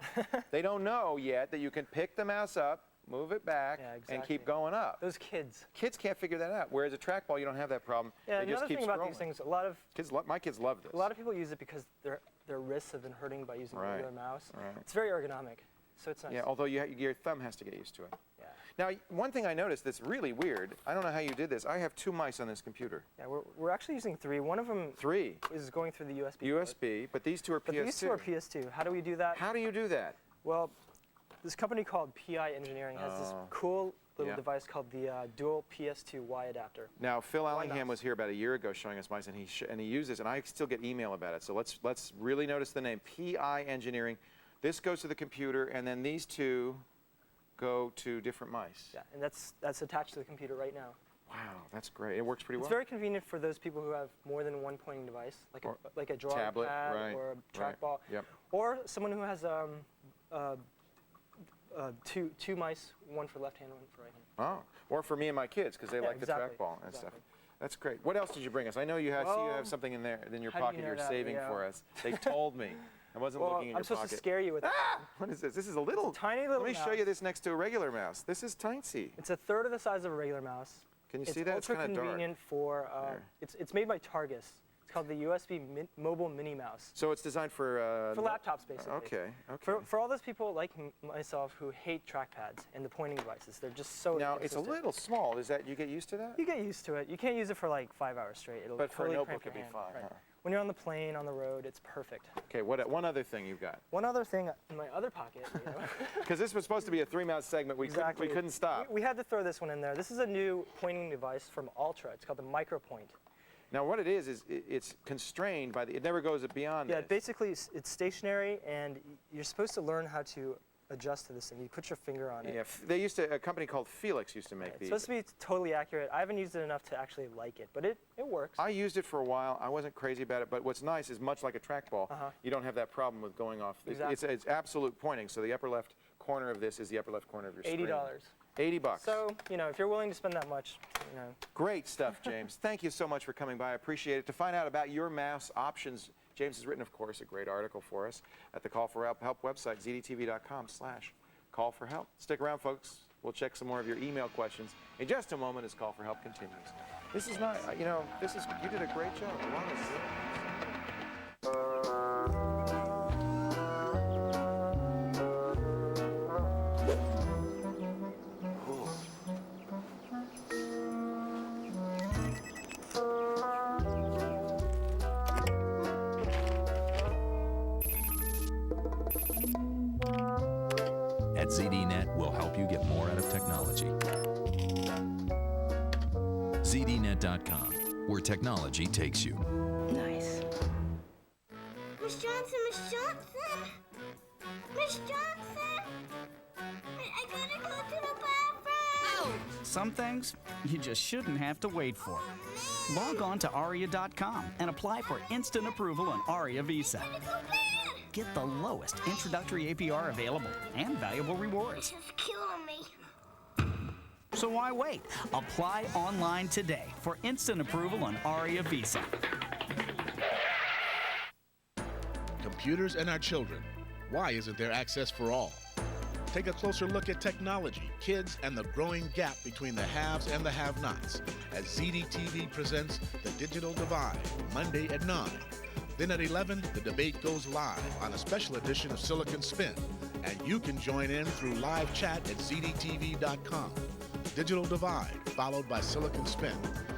They don't know yet that you can pick the mouse up, move it back, and keep going up. Those kids. Kids can't figure that out. Whereas a trackball, you don't have that problem. Yeah, they just another keep thing about scrolling. these things, a lot of kids, my kids love this. A lot of people use it because their wrists have been hurting by using a regular mouse. Right. It's very ergonomic, so it's nice. Yeah, although your thumb has to get used to it. Yeah. Now, one thing I noticed that's really weird, I don't know how you did this. I have 2 mice on this computer. Yeah, we're actually using 3. One of them is going through the USB. USB, but these 2 are PS2. But these 2 are PS2. How do we do that? How do you do that? Well, this company called PI Engineering has this cool little device called the dual PS2 Y adapter. Now, Phil Allingham was here about a year ago showing us mice, and he used this, and I still get email about it. So let's really notice the name, PI Engineering. This goes to the computer, and then these 2 go to different mice. Yeah, and that's attached to the computer right now. Wow, that's great. It works pretty well. It's very convenient for those people who have more than one pointing device, like a drawing tablet, pad or a trackball, or someone who has two mice, one for left hand, one for right hand. Oh, or for me and my kids because they like the trackball and stuff. That's great. What else did you bring us? I know you have, see you have something in there in your pocket you're saving for us. They told me. I wasn't looking in your pocket. I'm supposed to scare you with What is this? This is a little tiny little Let me show you this next to a regular mouse. This is tiny. It's a third of the size of a regular mouse. Can you see that? It's ultra kind of dark. convenient for. It's made by Targus. It's called the USB Mobile Mini Mouse. So it's designed for laptops, basically. Okay. For all those people like myself who hate trackpads and the pointing devices, they're just so. Now it's a little small. Is that you get used to that? You get used to it. You can't use it for like 5 hours straight. It'll but for a totally notebook, cramp your it'd be hand. fine. Right. Huh? When you're on the plane, on the road, it's perfect. Okay. One other thing you've got? One other thing in my other pocket. Because this was supposed to be a 3-mouse segment. We couldn't stop. We had to throw this one in there. This is a new pointing device from Ultra. It's called the MicroPoint. Now what it is it's constrained by it never goes beyond this. Basically it's stationary, and you're supposed to learn how to adjust to this thing. You put your finger on it. Yeah, a company called Felix used to make these. It's supposed to be totally accurate. I haven't used it enough to actually like it, but it works. I used it for a while. I wasn't crazy about it, but what's nice is much like a trackball, you don't have that problem with going off. Exactly. It's absolute pointing. So the upper left corner of this is the upper left corner of your screen. $80. $80. So, if you're willing to spend that much, Great stuff, James. Thank you so much for coming by. I appreciate it. To find out about your mouse options, James has written, of course, a great article for us at the Call for Help website, zdtv.com/call for help. Stick around, folks. We'll check some more of your email questions in just a moment as Call for Help continues. This is not, you did a great job. A lot of At ZDNet, we'll help you get more out of technology. ZDNet.com, where technology takes you. Nice. Miss Johnson, Miss Johnson! Miss Johnson! I gotta go to the bathroom! Some things you just shouldn't have to wait for. Log on to aria.com and apply for instant approval on ARIA Visa. Get the lowest introductory APR available and valuable rewards. This is killing me. So why wait? Apply online today for instant approval on ARIA Visa. Computers and our children. Why isn't there access for all? Take a closer look at technology, kids, and the growing gap between the haves and the have-nots as ZDTV presents The Digital Divide, Monday at 9. Then at 11, the debate goes live on a special edition of Silicon Spin, and you can join in through live chat at zdtv.com. Digital Divide, followed by Silicon Spin,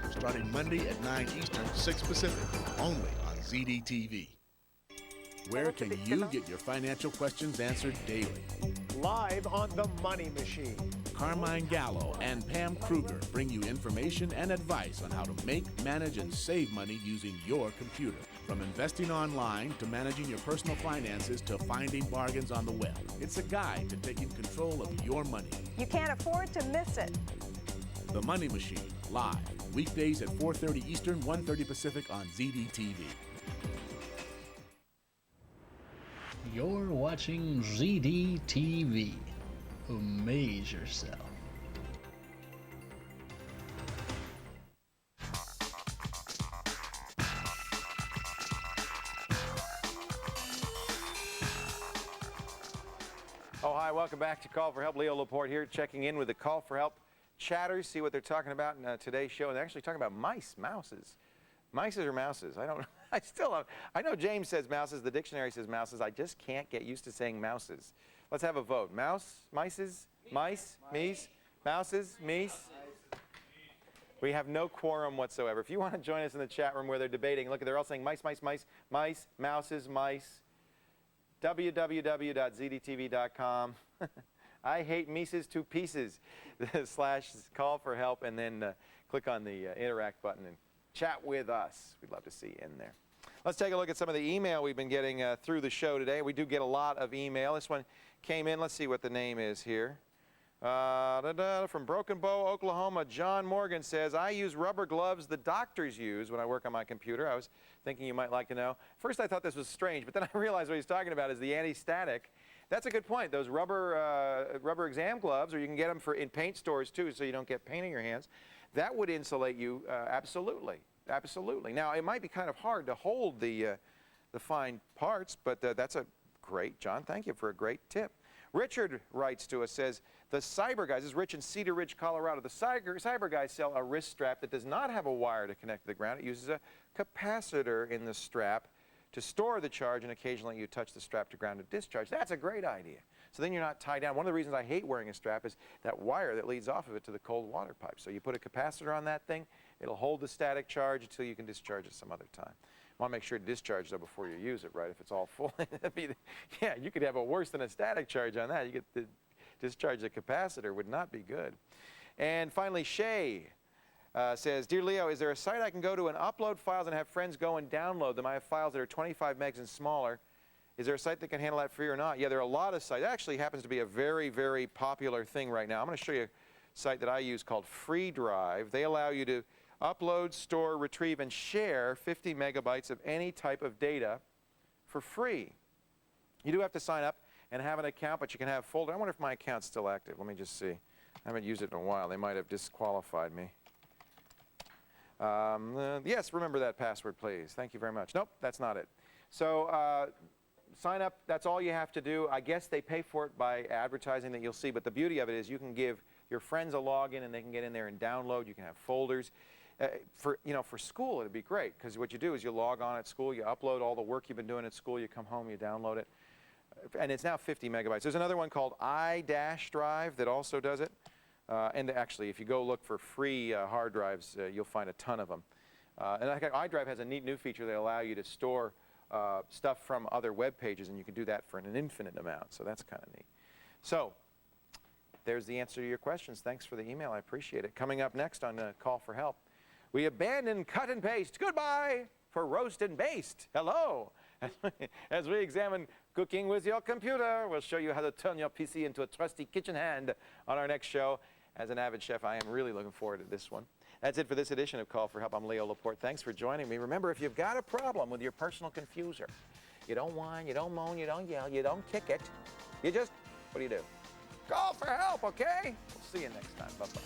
starting Monday at 9 Eastern, 6 Pacific, only on ZDTV. Where can you get your financial questions answered daily? Live on The Money Machine. Carmine Gallo and Pam Kruger bring you information and advice on how to make, manage, and save money using your computer. From investing online to managing your personal finances to finding bargains on the web. It's a guide to taking control of your money. You can't afford to miss it. The Money Machine, live, weekdays at 4:30 Eastern, 1:30 Pacific on ZDTV. You're watching ZDTV. Amaze yourself. Oh, hi, welcome back to Call for Help. Leo Laporte here, checking in with the Call for Help chatters, see what they're talking about in today's show. And they're actually talking about mouses. Mices or mouses? I don't know. I know James says mouses, the dictionary says mouses. I just can't get used to saying mouses. Let's have a vote. Mouse, mices, mice, meese, mouses, meese. We have no quorum whatsoever. If you want to join us in the chat room where they're debating, look, they're all saying mice, mice, mice, mice, mouses, mice. www.zdtv.com. I hate Mises to pieces. / call for help, and then click on the interact button and chat with us. We'd love to see you in there. Let's take a look at some of the email we've been getting through the show today. We do get a lot of email. This one came in. Let's see what the name is here. From Broken Bow, Oklahoma, John Morgan says, I use rubber gloves the doctors use when I work on my computer. I was thinking you might like to know. First I thought this was strange, but then I realized what he's talking about is the anti-static. That's a good point. Those rubber exam gloves, or you can get them in paint stores too, so you don't get paint in your hands. That would insulate you absolutely. Absolutely. Now, it might be kind of hard to hold the fine parts, but that's a great, John, thank you for a great tip. Richard writes to us, says, the Cyber Guys, this is Rich in Cedar Ridge, Colorado. The Cyber Guys sell a wrist strap that does not have a wire to connect to the ground. It uses a capacitor in the strap to store the charge, and occasionally you touch the strap to ground to discharge. That's a great idea. So then you're not tied down. One of the reasons I hate wearing a strap is that wire that leads off of it to the cold water pipe. So you put a capacitor on that thing, it'll hold the static charge until you can discharge it some other time. You want to make sure to discharge though before you use it, right? If it's all full, yeah, you could have a worse than a static charge on that. You get the discharge the capacitor would not be good. And finally, Shay says, Dear Leo, is there a site I can go to and upload files and have friends go and download them? I have files that are 25 megs and smaller. Is there a site that can handle that free or not? Yeah, there are a lot of sites. It actually happens to be a very, very popular thing right now. I'm going to show you a site that I use called Free Drive. They allow you to upload, store, retrieve, and share 50 megabytes of any type of data for free. You do have to sign up and have an account, but you can have a folder. I wonder if my account's still active. Let me just see. I haven't used it in a while. They might have disqualified me. Yes, remember that password, please. Thank you very much. Nope, that's not it. So sign up. That's all you have to do. I guess they pay for it by advertising that you'll see, but the beauty of it is you can give your friends a login and they can get in there and download. You can have folders. For school, it'd be great, because what you do is you log on at school, you upload all the work you've been doing at school, you come home, you download it. And it's now 50 megabytes. There's another one called iDrive that also does it. And actually, if you go look for free hard drives, you'll find a ton of them. And iDrive has a neat new feature that allows you to store stuff from other web pages, and you can do that for an infinite amount. So that's kind of neat. So there's the answer to your questions. Thanks for the email. I appreciate it. Coming up next on Call for Help, we abandon cut and paste. Goodbye for roast and baste. Hello. As we examine cooking with your computer, we'll show you how to turn your PC into a trusty kitchen hand on our next show. As an avid chef, I am really looking forward to this one. That's it for this edition of Call for Help. I'm Leo Laporte. Thanks for joining me. Remember, if you've got a problem with your personal confuser, you don't whine, you don't moan, you don't yell, you don't kick it. You just, what do? Call for help, okay? We'll see you next time. Bye-bye.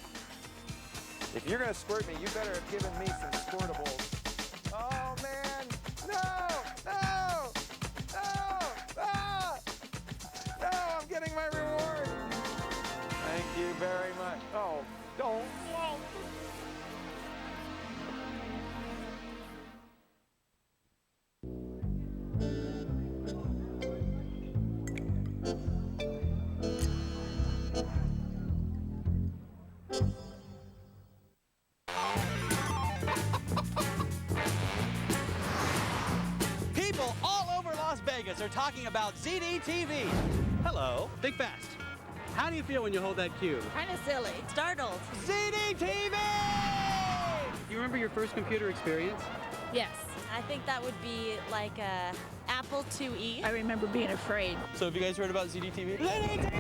If you're going to squirt me, you better have given me some squirtables. Oh, man. No! No! No! Ah! No, I'm getting my reward. Thank you very much. Oh, don't. Whoa. People all over Las Vegas are talking about ZDTV. Hello. Think fast. How do you feel when you hold that cube? Kind of silly. Startled. ZDTV! You remember your first computer experience? Yes. I think that would be like a Apple IIe. I remember being afraid. So have you guys heard about ZDTV? ZDTV!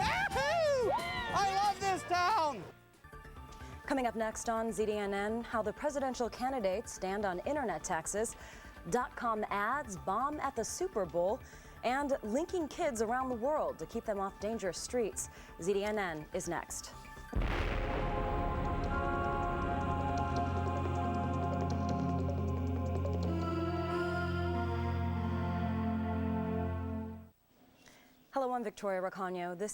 Woohoo! I love this town! Coming up next on ZDNN, how the presidential candidates stand on internet taxes, .com ads bomb at the Super Bowl, and linking kids around the world to keep them off dangerous streets. ZDNN is next. Hello, I'm Victoria Racano. This